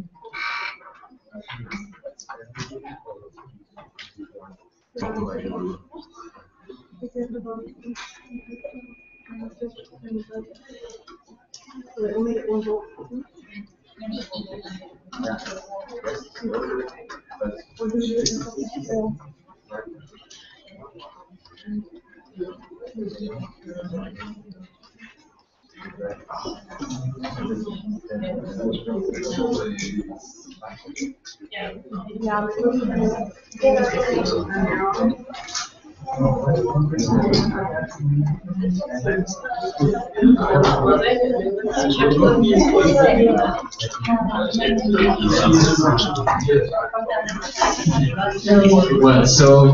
Well, so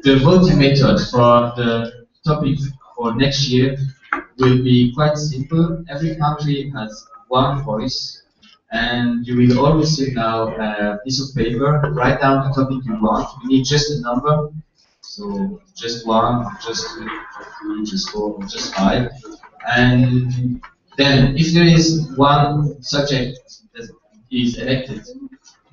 the voting method for the topic for next year will be quite simple. Every country has one voice, and you will all receive now a piece of paper. Write down the topic you want. You need just a number, so just 1, just 2, just 3, just 4, just 5. And then, if there is one subject that is elected,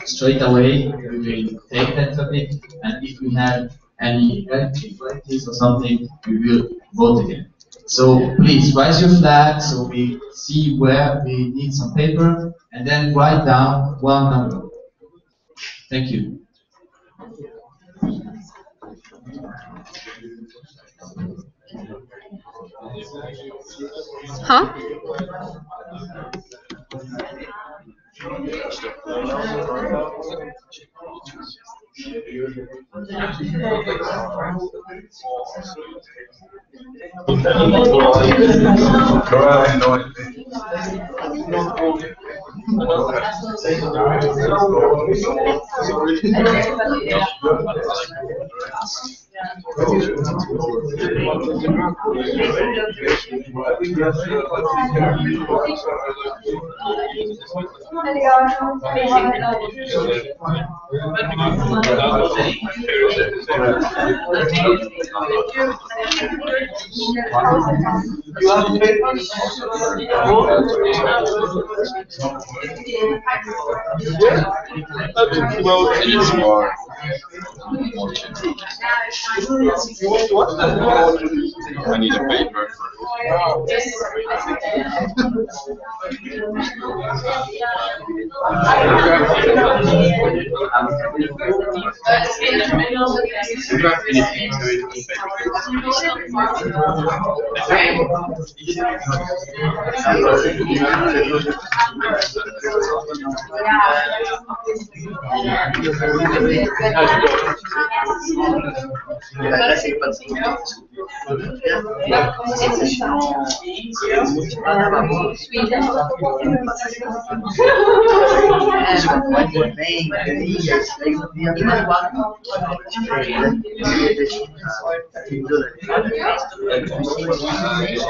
straight away we will take that topic. And if we have and if like this or something, we will vote again. So please raise your flag so we see where we need some paper, and then write down one number. Thank you. Huh? I need a paper.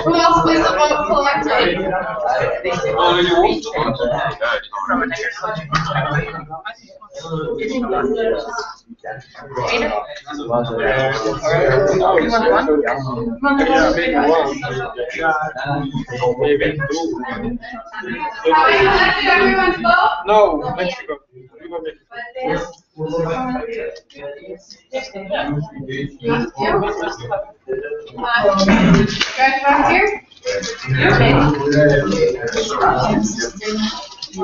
Who else plays the vote collector? Have I collected everyone's vote? No, Mexico. Guys back here? Do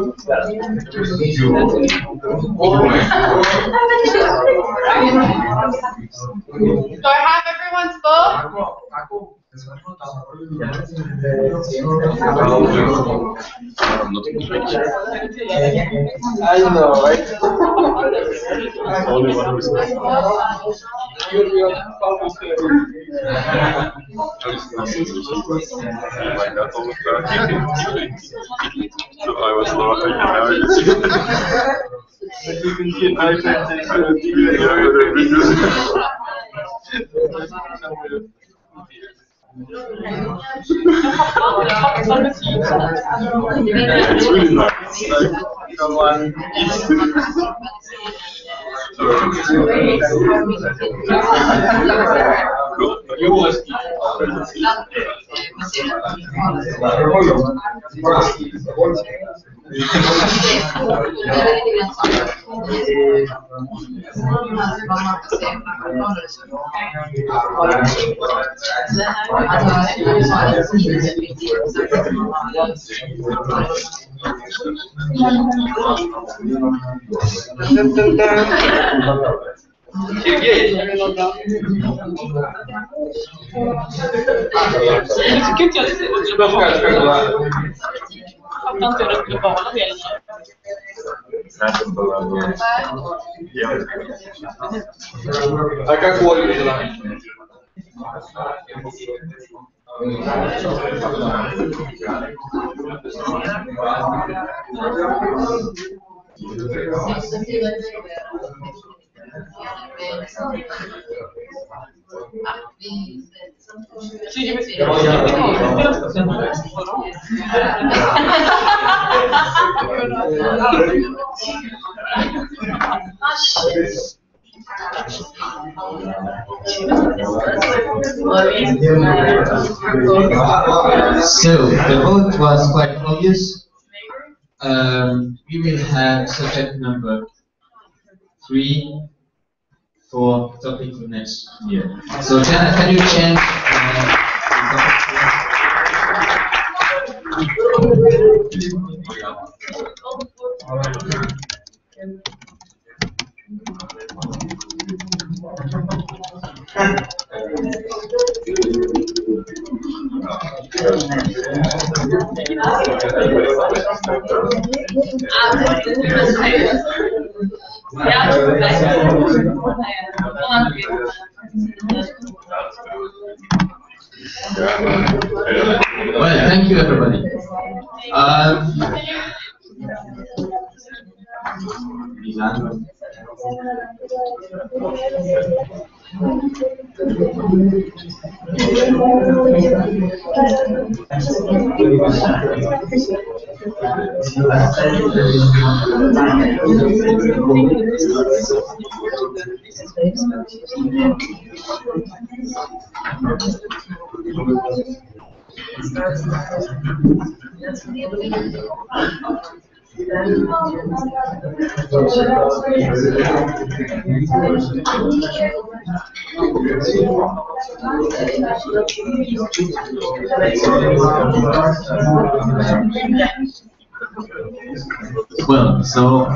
I have everyone's vote? I know, right? So I was laughing It's really nice. So the vote was quite obvious. We will have subject number 3, for topic for next year. So can you change Well, thank you everybody. Well, so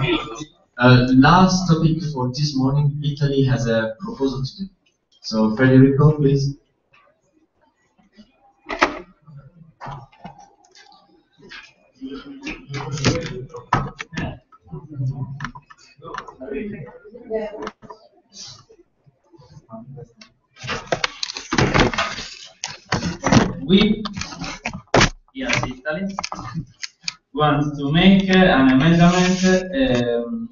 last topic for this morning, Italy has a proposal to do. So Federico, please. We, yes, Italy, want to make an amendment.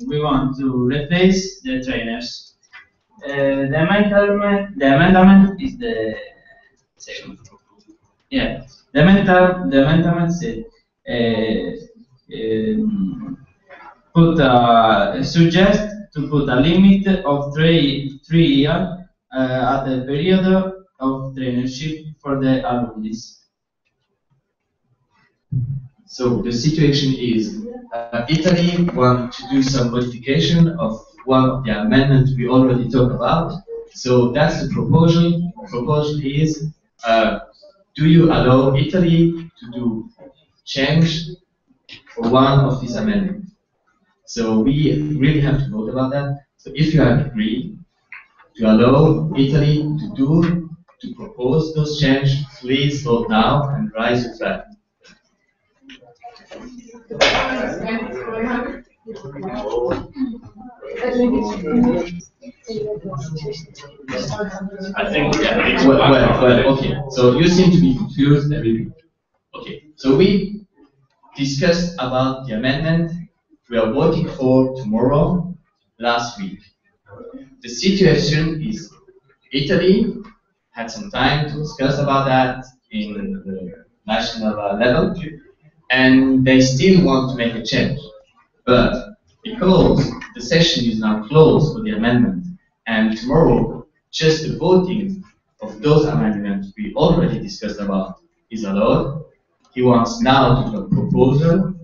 We want to replace the trainers. The amendment is the second. Yeah, the amendment said suggest to put a limit of 3 years at the period of traineeship for the alumni. So the situation is Italy wants to do some modification of one of the amendments we already talked about. So that's the proposal. The proposal is, do you allow Italy to do change for one of these amendments? So we really have to vote about that. So if you agree to allow Italy to propose those changes, please vote now and raise your flag. I think, yeah. Well, okay. So you seem to be confused. Okay. So we discussed about the amendment we are voting for tomorrow last week. The situation is Italy had some time to discuss about that in the national level, and they still want to make a change. But because the session is now closed for the amendment, and tomorrow just the voting of those amendments we already discussed about is allowed, he wants now to do a proposal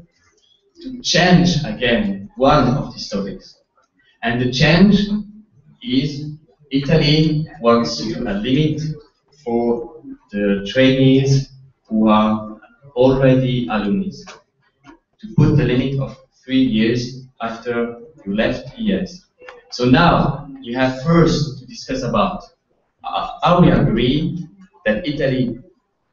to change again one of these topics. And the change is Italy wants to do a limit for the trainees who are already alumni, to put the limit of 3 years after you left IAAS. So now you have first to discuss about how we agree that Italy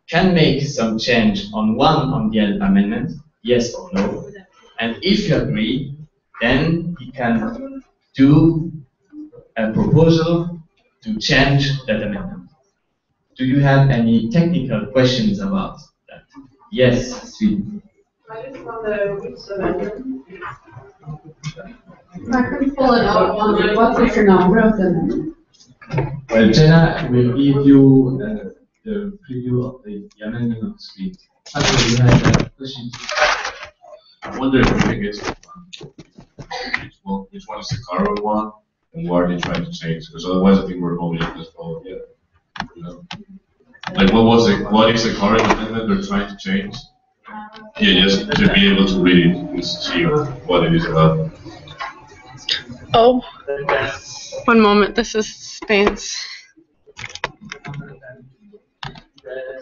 can make some change on one of the amendments, yes or no. And if you agree, then you can do a proposal to change that amendment. Do you have any technical questions about that? Yes, Sweet. I just want to reach the amendment. I couldn't pull it out. What's the number of them? Well, Jenna will give you the preview of the amendment on the screen. Actually, you have a question. I wonder if we get which one is the current one, and what are they trying to change? Because otherwise, I think we're only just following it. You know? Like, what is the current amendment they're trying to change? Yeah, just to be able to read it and see what it is about. Oh, one moment. This is Spain's.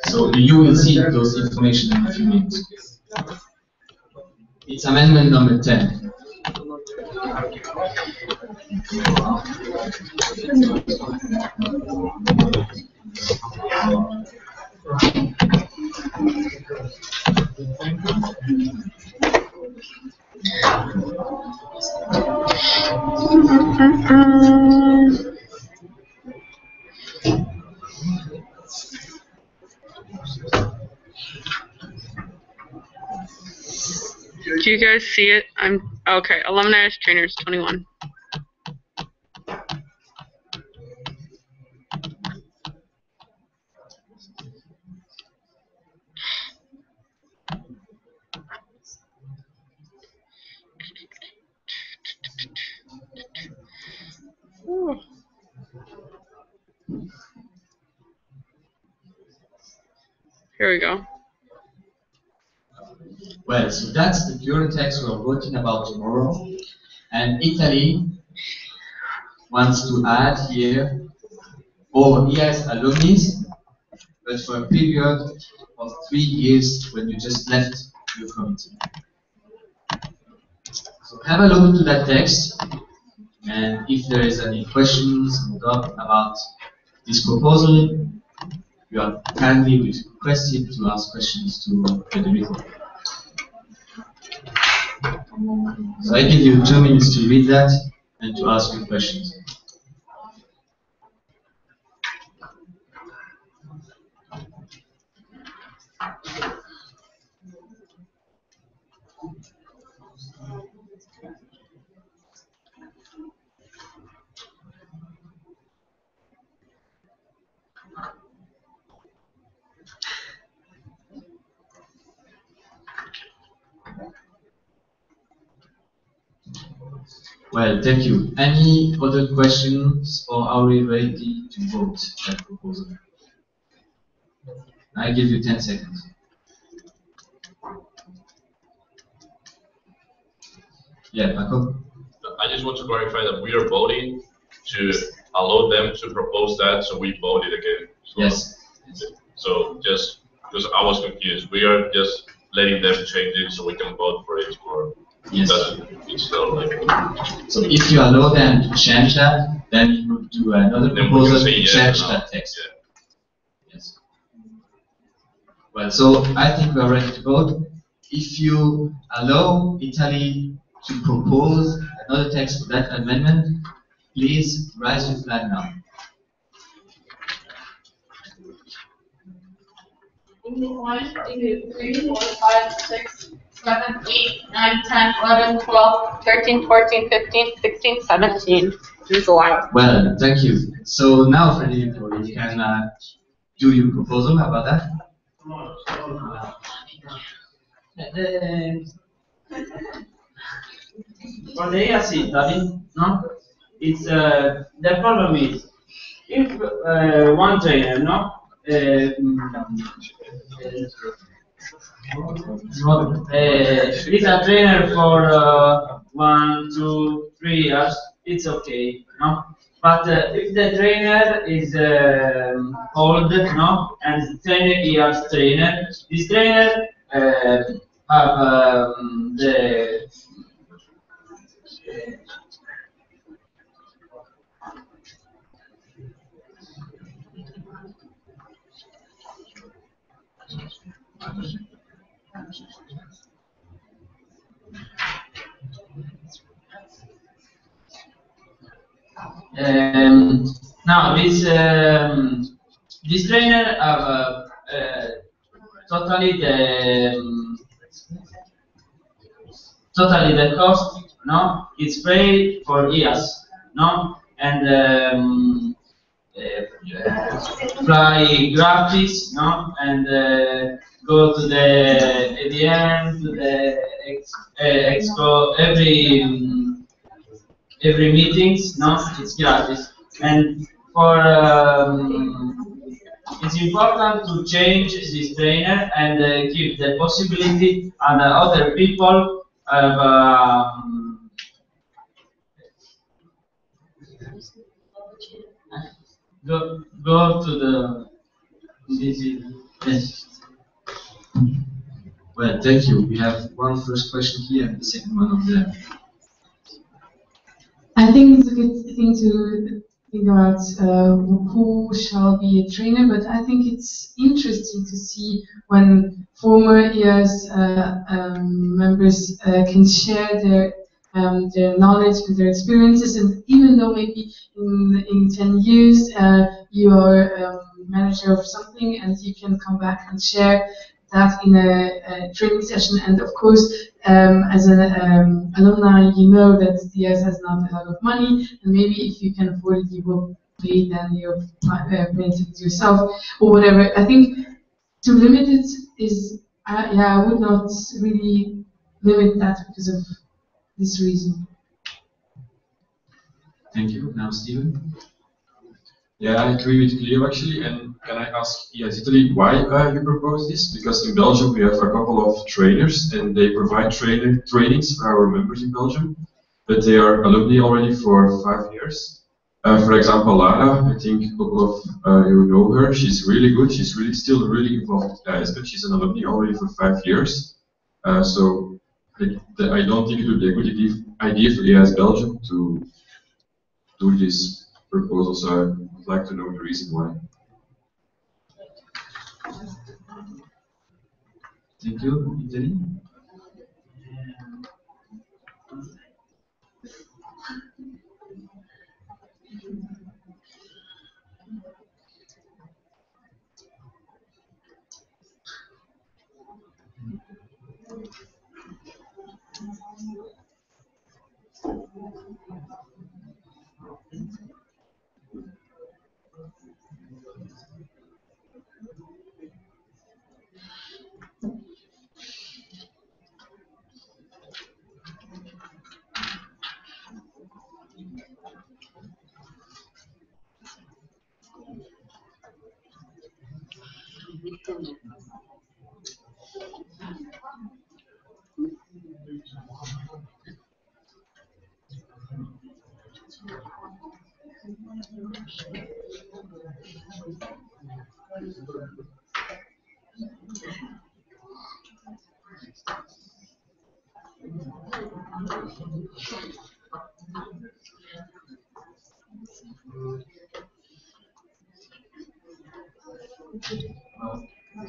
So you will see those information in a few minutes. It's amendment number 10. Do you guys see it? I'm okay. Alumni as trainers 21. Ooh. Here we go. Well, so that's the current text we're voting about tomorrow. And Italy wants to add here all IAAS alumni, but for a period of 3 years when you just left your committee. So have a look to that text, and if there is any questions or doubt about this proposal, you are kindly requested to ask questions to Federico. So I give you 2 minutes to read that and to ask your questions. Well, thank you. Any other questions, or are we ready to vote that proposal? I give you 10 seconds. Yeah, Paco? I just want to clarify that we are voting to allow them to propose that, so we voted again. So, yes. So just because I was confused, we are just letting them change it so we can vote for it, or yes. It's still like. So if you allow them to change that, then you would do another proposal to change that text. Yeah. Yes. Well, so I think we are ready to vote. If you allow Italy to propose another text for that amendment, please raise your flag now. English 1, English 3, 4, 5, 6, 7, 8, 9, 10, 11, 12, 13, 14, 15, 16, 17. There's a lot. Well, thank you. So now, Federico, you can do your proposal about that. For the IAAS Italy, no, it's the problem is if one trainer, no, is a trainer for 1, 2, 3 years, it's okay, no. But if the trainer is old, no, and 10 years trainer, this trainer have the now this trainer have totally the cost, no, it's paid for years, no, and fly graphics, no, and go to the ADM, to the expo, every meetings, no, it's gratis, and for it's important to change this trainer and give the possibility and other people have Go to the this is yes. Well, thank you. We have one first question here and the second one over there. I think it's a good thing to think about who shall be a trainer, but I think it's interesting to see when former IAAS members can share their knowledge and their experiences, and even though maybe in 10 years you are manager of something and you can come back and share that in a training session. And of course, as an alumni, you know that the IAAS has not a lot of money, and maybe if you can afford it, you will pay then your paying it yourself or whatever. I think to limit it is, yeah, I would not really limit that because of this reason. Thank you. Now, Steven. Yeah, I agree with Cleo actually. And can I ask IAAS Italy why you propose this? Because in Belgium we have a couple of trainers and they provide trainings for our members in Belgium, but they are alumni already for 5 years. For example, Lara, I think a couple of you know her. She's really good. She's still really involved with IAAS, but she's an alumni already for 5 years. So I don't think it would be a good idea for IAAS Belgium to do this proposal. So I would like to know the reason why. Thank you, Italy.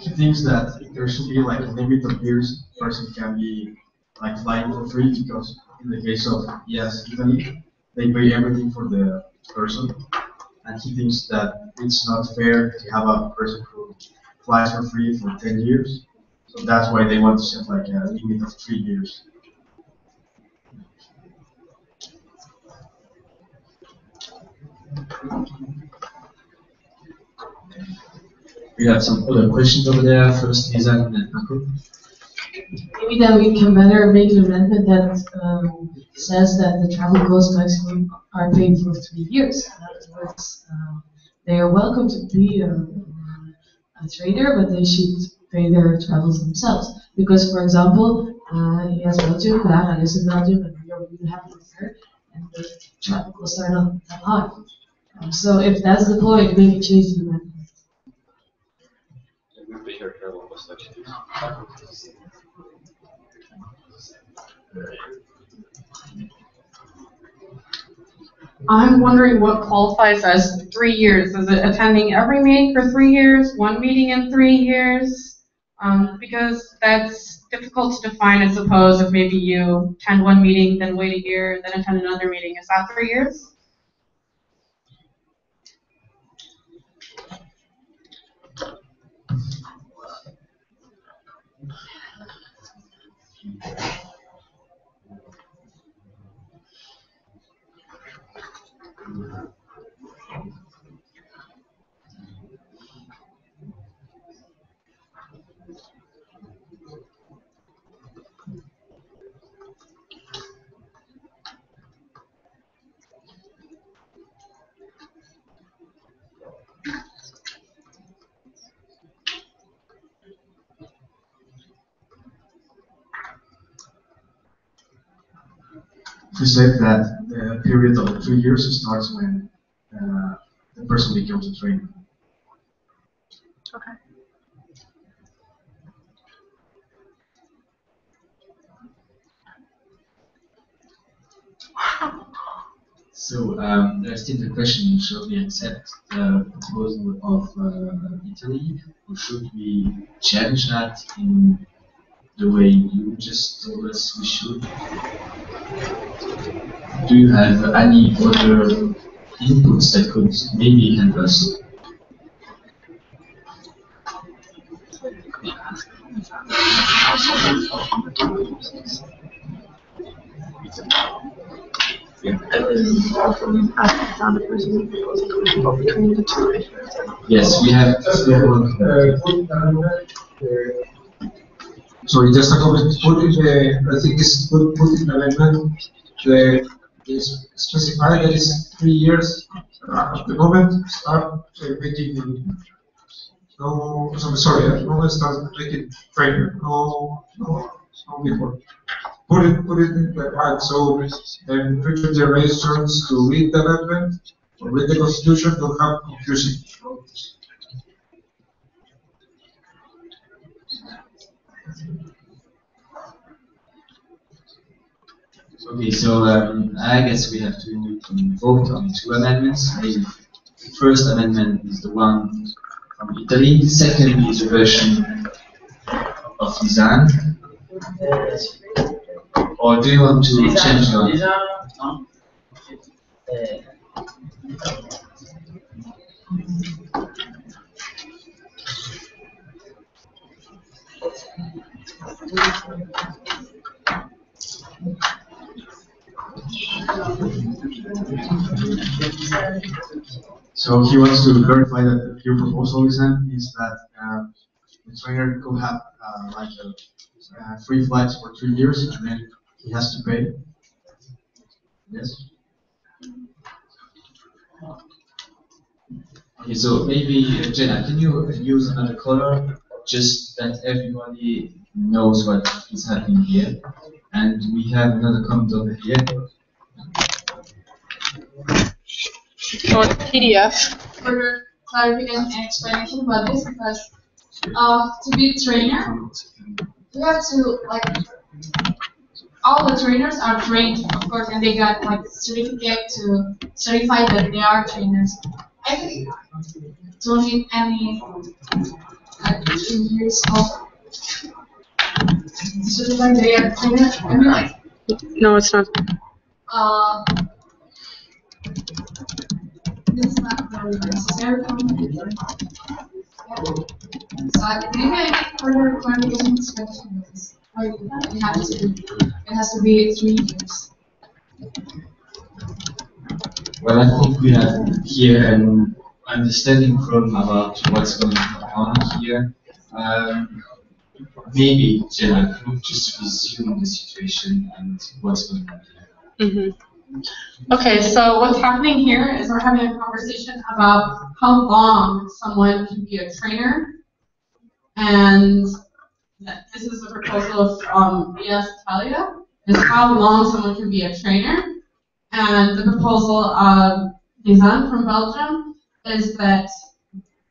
He thinks that there should be like a limit of years a person can be like flying for free, because in the case of yes, Italy, they pay everything for the person, and he thinks that it's not fair to have a person who flies for free for 10 years. So that's why they want to set like a limit of 3 years. We have some other questions over there. First, Isaac and then Marco. Maybe then we can better make an amendment that says that the travel costs maximum are paid for 3 years. In other words, they are welcome to be a trader, but they should pay their travels themselves. Because, for example, yes, Belgium, Clara lives in Belgium, and we are really happy with her, and the travel costs are not that high. So if that's the point, maybe change the amendment. I'm wondering what qualifies as 3 years. Is it attending every meeting for 3 years, one meeting in 3 years? Because that's difficult to define, I suppose, if maybe you attend one meeting, then wait a year, then attend another meeting. Is that 3 years? He said that the period of 3 years starts when the person becomes a trainer. Okay. So there's still the question, should we accept the proposal of Italy, or should we challenge that in the way you just told us we should? Do you have any other inputs that could maybe help us? Yes, we have one. Sorry, just a comment. Put in the, I think it's put in the amendment. Is specified that it's 3 years at the moment. Start making no. Sorry, at the moment start making trainer. No before. Put it in the part so then future generations to read the amendment or read the constitution don't have confusion. Okay, so I guess we have to vote on 2 amendments. Maybe the first amendment is the one from Italy, the second is a version of design. Or do you want to change one? So he wants to verify that your proposal is that the trainer could have like free flights for 3 years and then he has to pay. Yes. Okay, so maybe Jenna, can you use another color just that everybody knows what is happening here? And we have another comment over here. So it's PDF. Further clarification and explanation about this, because to be a trainer, you have to all the trainers are trained, of course, and they got certificate to certify that they are trainers. I think don't need any 2 years of certify they are trainers. I mean, no, it's not. It's not very necessary for me. So maybe I need further clarification inspection of this. It has to be 3 years. Well, I think we have here an understanding from about what's going on here. Maybe Jenna could just resume the situation and what's going on here. Mm-hmm. Okay, so what's happening here is we're having a conversation about how long someone can be a trainer, and this is a proposal from IAAS Italia, is how long someone can be a trainer, and the proposal of Design from Belgium is that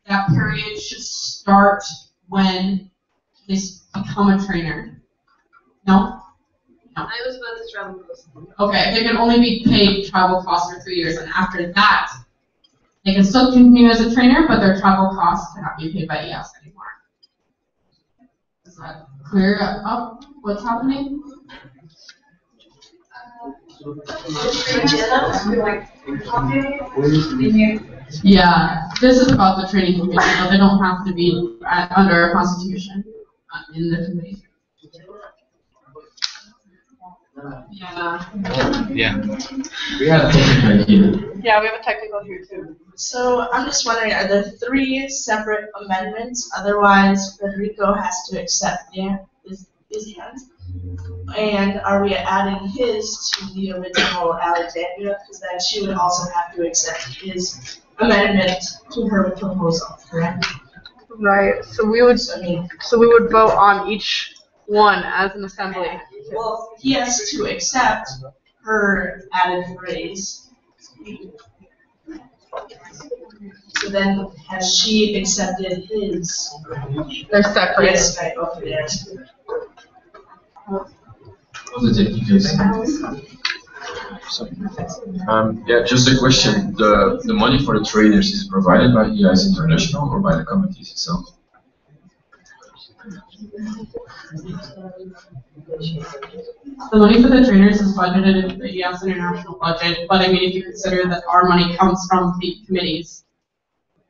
that period should start when they become a trainer. No? No. I was about to travel costs. Okay, they can only be paid travel costs for 3 years, and after that, they can still continue as a trainer, but their travel costs cannot be paid by IAAS anymore. Is that clear up what's happening? Yeah, this is about the training committee, but they don't have to be under a constitution in the committee. Yeah. Yeah. We have a technical here. Yeah, we have a technical here too. So I'm just wondering, are there 3 separate amendments? Otherwise, Federico has to accept his hand. And are we adding his to the original Alexandria? Because then she would also have to accept his amendment to her proposal, correct? Right. So we would vote on each one as an assembly. Well, he has to accept her added phrase. So then, has she accepted his? They're separate. Yes, right, okay, yes. Yeah, just a question. The money for the trainers is provided by IAAS International or by the committees itself? The money for the trainers is budgeted in the IAAS International budget, but I mean, if you consider that our money comes from the committees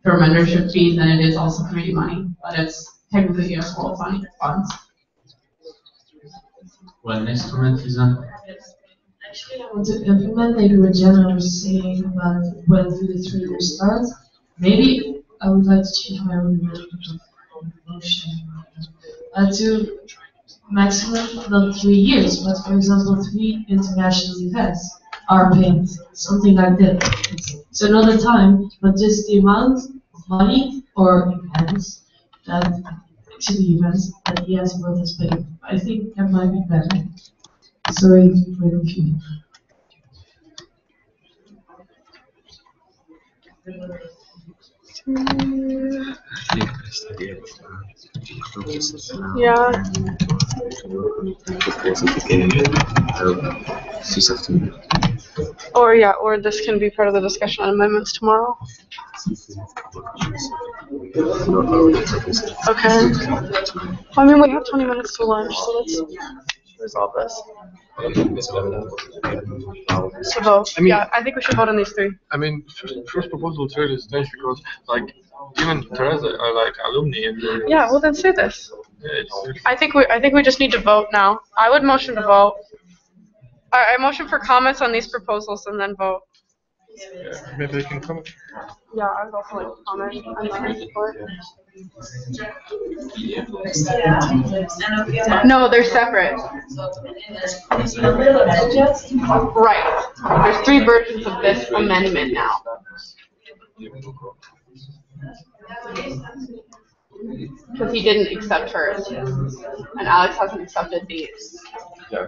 for membership fees, then it is also committee money, but it's technically IAAS World funds. Well, next comment is on. Actually, I want to implement maybe what Jenna was saying about when do the 3 years start. Maybe I would like to change my own motion to maximum not 3 years, but for example 3 international events are paid, something like that. So not the time, but just the amount of money or events that actually events that IAAS World has paid. I think that might be better. Sorry for the confusion. Yeah. Or this can be part of the discussion on amendments tomorrow. Okay. I mean, we have 20 minutes to lunch, so let's resolve this. To vote. I mean, yeah, I think we should vote on these 3. I mean, first proposal is really strange because, like, even Teresa are like alumni. And yeah, well then say this. Yeah, I think we just need to vote now. I would motion to vote. I motion for comments on these proposals and then vote. maybe they can comment. Yeah, I would also like to comment. I'm not in support. No, they're separate. Right. There's 3 versions of this amendment now. Because he didn't accept hers, and Alex hasn't accepted these. Yeah.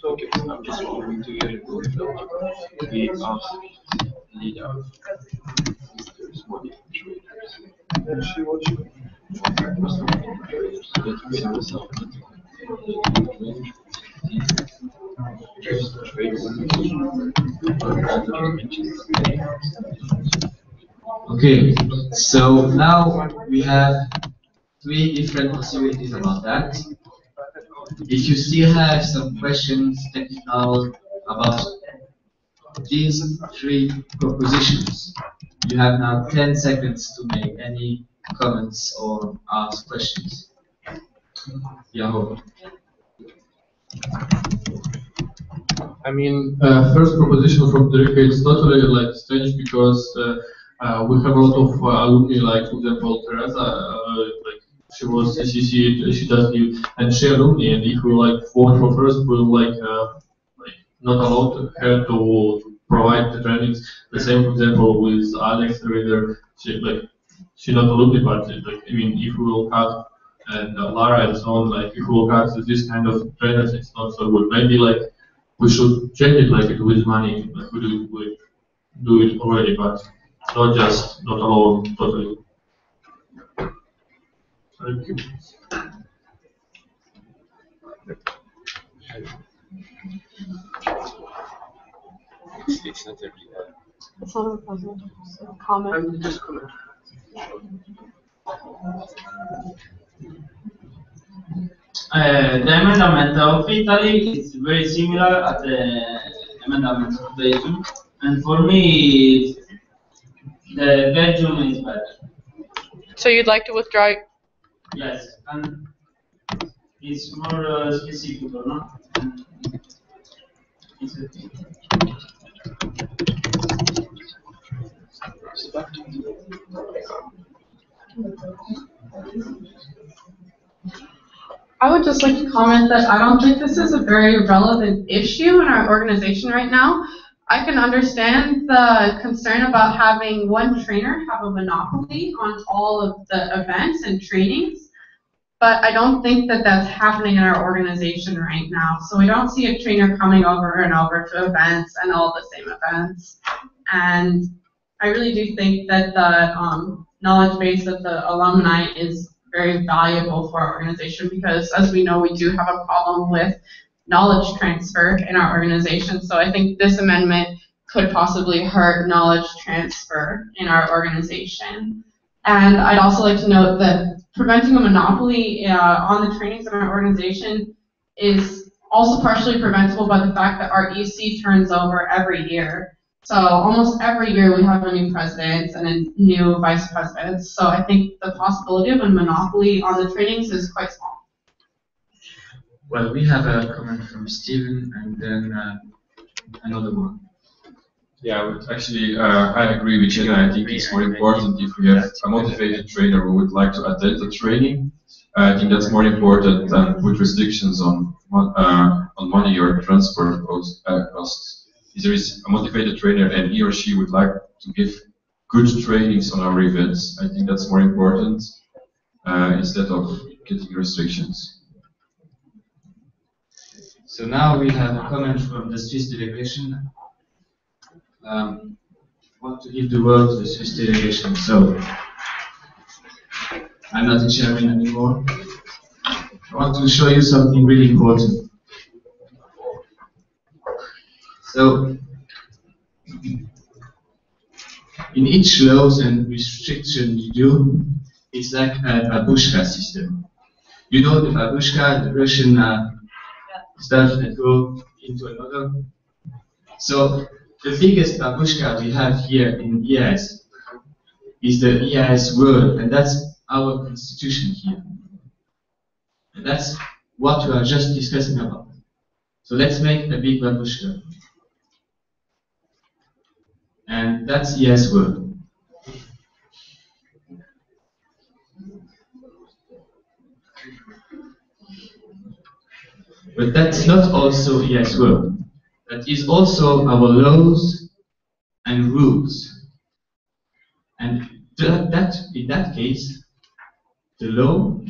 Okay, I'm just going to get it we asked leader. Okay, so now we have 3 different possibilities about that. If you still have some questions, technical, about these 3 propositions, you have now 10 seconds to make any comments or ask questions. Yahoo. I mean, first proposition from Derek is totally like strange because we have a lot of alumni, like for example Teresa, like she was CCC, she does give, and she alumni, and if we like vote for first, we'll like not allow her to provide the trainings. The same, for example, with Alex Reader, she not alumni, but like I mean, if we will cut and Lara and so on, like if we will cut this kind of trainers, it's not so good. Maybe like we should change it like it with money, like we do it already, but not allow totally. Thank you. It's not It's not a puzzle, it's a comment. I'm just comment. The amendment of Italy is very similar at the amendment of Belgium, and for me, the Belgium is better. So you'd like to withdraw? Yes, and it's more specific, no? It's okay. I would just like to comment that I don't think this is a very relevant issue in our organization right now. I can understand the concern about having one trainer have a monopoly on all of the events and trainings, but I don't think that that's happening in our organization right now. So we don't see a trainer coming over and over to events and all the same events. And I really do think that the knowledge base of the alumni is very valuable for our organization because, as we know, we do have a problem with knowledge transfer in our organization. So I think this amendment could possibly hurt knowledge transfer in our organization. And I'd also like to note that preventing a monopoly on the trainings in our organization is also partially preventable by the fact that our EC turns over every year. So almost every year we have a new president and a new vice president. So I think the possibility of a monopoly on the trainings is quite small. Well, we have a comment from Steven and then another one. Yeah, I agree with you. I think it's more important if we have a motivated trainer who would like to attend the training. I think that's more important than put restrictions on money or transport costs. If there is a motivated trainer and he or she would like to give good trainings on our events, I think that's more important instead of getting restrictions. So now we have a comment from the Swiss delegation. I want to give the word to the Swiss delegation. So I'm not the chairman anymore. I want to show you something really important. So in each laws and restriction you do, it's like a babushka system. You know the babushka, the Russian stuff that go into another. So the biggest babushka we have here in IAAS is the IAAS word, and that's our constitution here. And that's what we are just discussing about. So let's make a big babushka. And that's IAAS word. But that's not also IAAS word. That is also our laws and rules. And that in that case, the law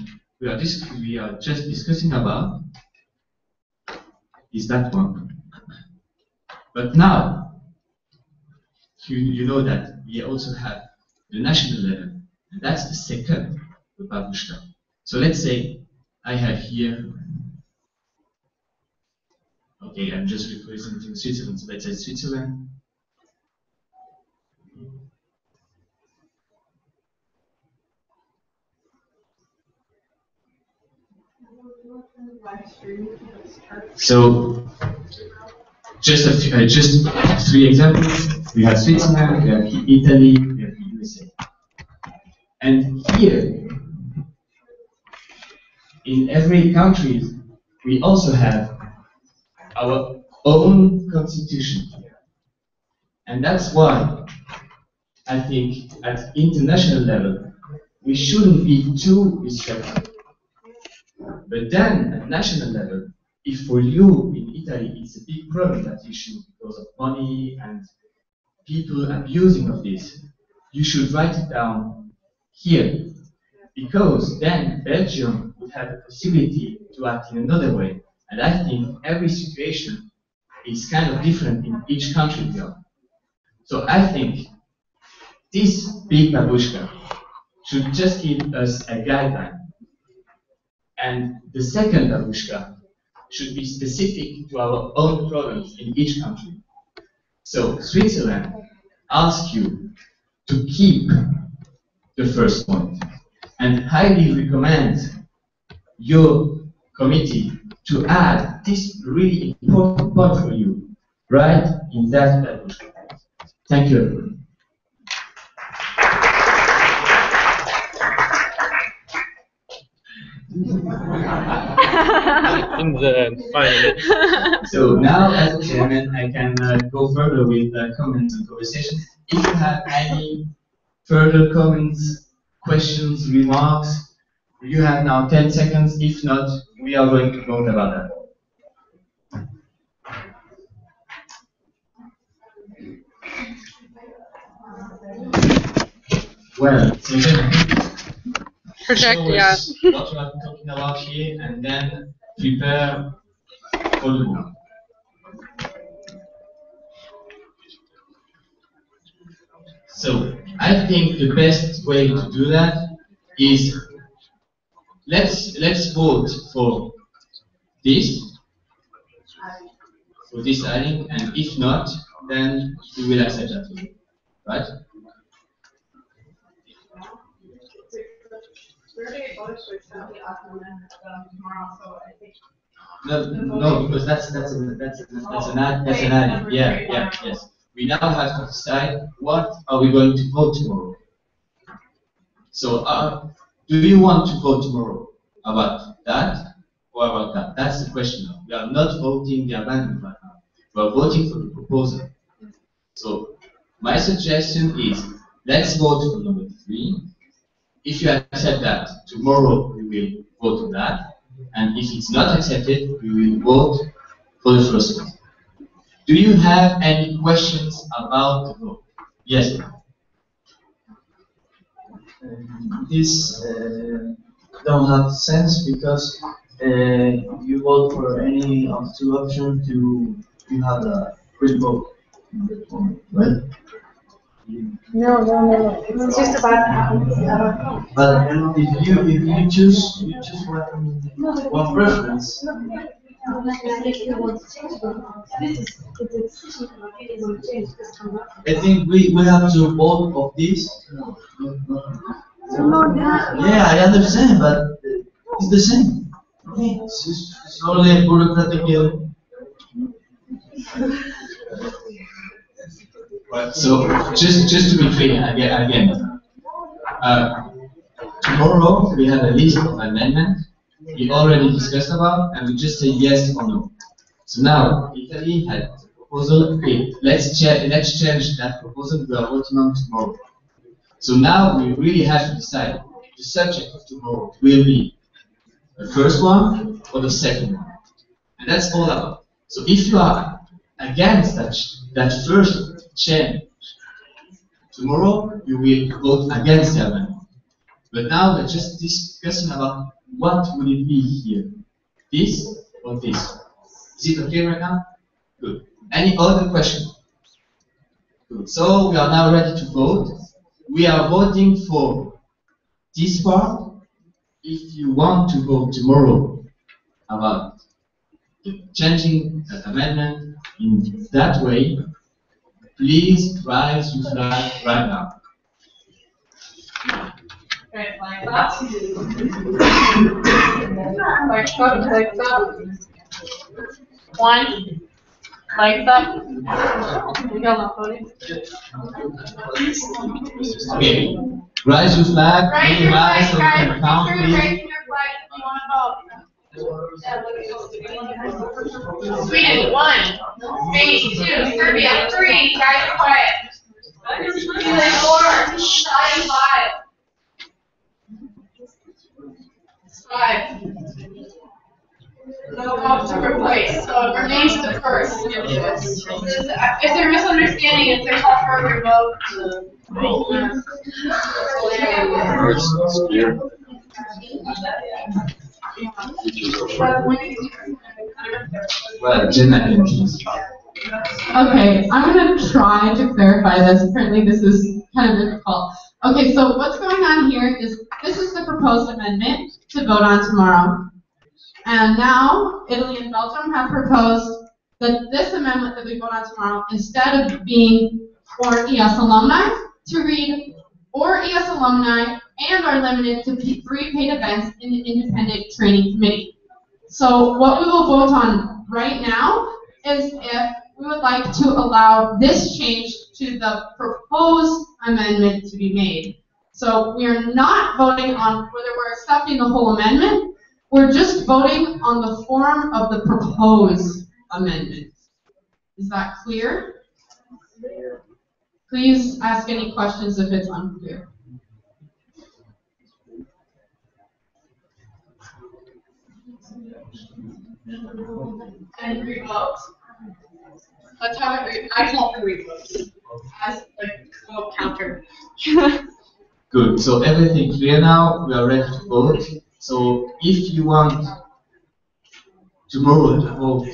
we are just discussing about is that one. But now, you know that we also have the national level, and that's the second babushka. So let's say I have here, okay, I'm just representing Switzerland, so let's say Switzerland. So just three examples. We have Switzerland, we have Italy, we have the USA. And here, in every country, we also have our own constitution. And that's why I think at international level, we shouldn't be too restrictive. But then at national level, if for you in Italy it's a big problem, that issue, because of money and people abusing of this, you should write it down here. Because then Belgium would have the possibility to act in another way. And I think every situation is kind of different in each country we are. So I think this big babushka should just give us a guideline. And the second babushka should be specific to our own problems in each country. So Switzerland asks you to keep the first point and highly recommend your committee to add this really important point for you right in that babushka. Thank you, everyone. In the finally. So now, as a chairman, I can go further with comments and conversation. If you have any further comments, questions, remarks, you have now 10 seconds. If not, we are going to vote about that. Well, so then Project, show yeah. us what we are talking about here, and then prepare for the book. So I think the best way to do that is let's vote for this item, and if not, then we will accept that, right? No, because that's an item. Yeah, yes. We now have to decide what are we going to vote tomorrow. So, do you want to vote tomorrow about that or about that? That's the question. We are not voting the amendment right now. We are voting for the proposal. So, my suggestion is let's vote for number 3. If you accept that, tomorrow we will vote on that. And if it's not accepted, we will vote for the first one. Do you have any questions about the vote? Yes. This don't have sense because you vote for any of two options to you have a free vote, right? No. It's just about But if you choose one preference. I think we have to vote of this. Yeah, I understand, but it's the same. It's only a bureaucratic. So just to be clear again, tomorrow we have a list of amendments we already discussed about, and we just say yes or no. So now Italy had a proposal. Okay, let's change that proposal we are voting on tomorrow. So now we really have to decide the subject of tomorrow will be the first one or the second one, and that's all about. So if you are against that first change, tomorrow you will vote against the amendment. But now we're just discussing about what will it be here, this or this. Is it okay right now? Good. Any other question? Good. So we are now ready to vote. We are voting for this part. If you want to vote tomorrow about changing that amendment in that way, please raise your flag right now. Right, like that. Like that. One. Like that. You got my phone? Okay. Raise your flag. Raise your Rise flag, so we guys. can count, Make sure you're please. raising your flag if you want to vote. Sweden, 1. Spain, 2. Serbia, 3. Guys, quiet. New Zealand, 4. Italian, 5. 5. No vote to replace, so it remains the first. If they're misunderstanding, if there's a further vote. It's clear. Well, Jenna, Okay, I'm going to try to clarify this. Apparently this is kind of difficult. Okay, so what's going on here is this is the proposed amendment to vote on tomorrow. And now Italy and Belgium have proposed that this amendment that we vote on tomorrow, instead of being or ES alumni, to read or ES alumni and are limited to 3 paid events in the independent training committee. So what we will vote on right now is if we would like to allow this change to the proposed amendment to be made. So we are not voting on whether we're accepting the whole amendment. We're just voting on the form of the proposed amendment. Is that clear? Please ask any questions if it's unclear. And revote. Let's have it I call for revote. as like a little counter. Good. So everything clear now. We are ready to vote. So if you want tomorrow to vote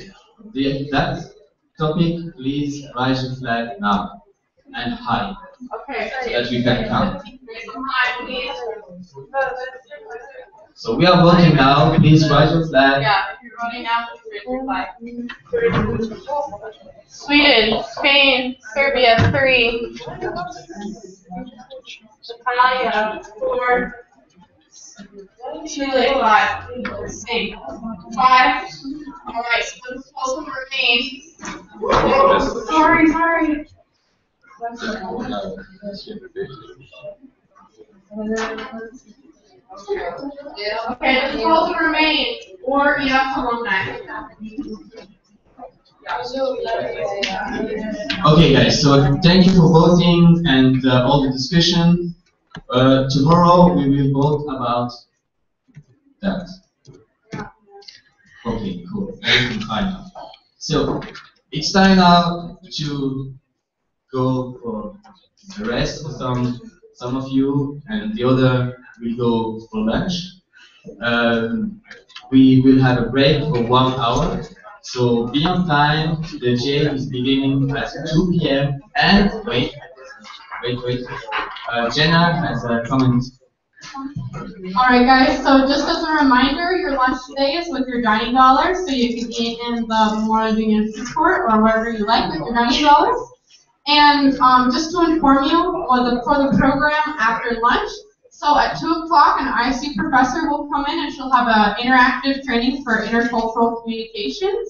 that topic, please raise your flag now and high, Okay. so that we can count. Raise them high, please. So we are voting now. Please raise your flag. Yeah, if you're voting now, just raise your flag. Sweden, Spain, Serbia, 3. Italia, 4. Chile, 5. Spain, 5. Alright, so the total remains. Sorry. Okay, the total remains, or yes, alumni. Okay, guys. So thank you for voting and all the discussion. Tomorrow we will vote about that. Okay, cool. Everything fine now. So it's time now to go for the rest. Some of you and the other will go for lunch. We will have a break for 1 hour. So be on time. The jail is beginning at 2 p.m. And wait. Jenna has a comment. Alright guys, so just as a reminder, your lunch today is with your dining dollars, so you can eat in the Memorial Union food court or wherever you like with your dining dollars. And just to inform you, for the program after lunch, so at 2 o'clock an IC professor will come in and she'll have an interactive training for intercultural communications.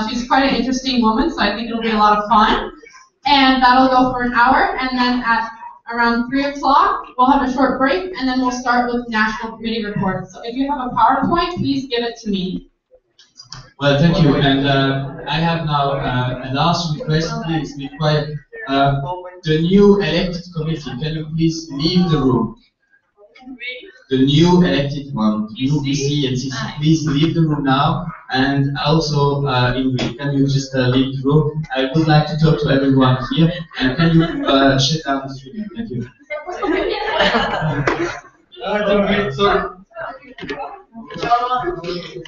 She's quite an interesting woman, so I think it'll be a lot of fun. And that'll go for an hour, and then at around 3 o'clock, we'll have a short break, and then we'll start with National Committee reports. So if you have a PowerPoint, please give it to me. Well, thank you. And I have now a last request. Please be quiet. The new elected committee, can you please leave the room? The new elected one, new BC and CC, please leave the room now. And also, Ingrid, can you just leave the room? I would like to talk to everyone here. And can you shut down the stream? Thank you.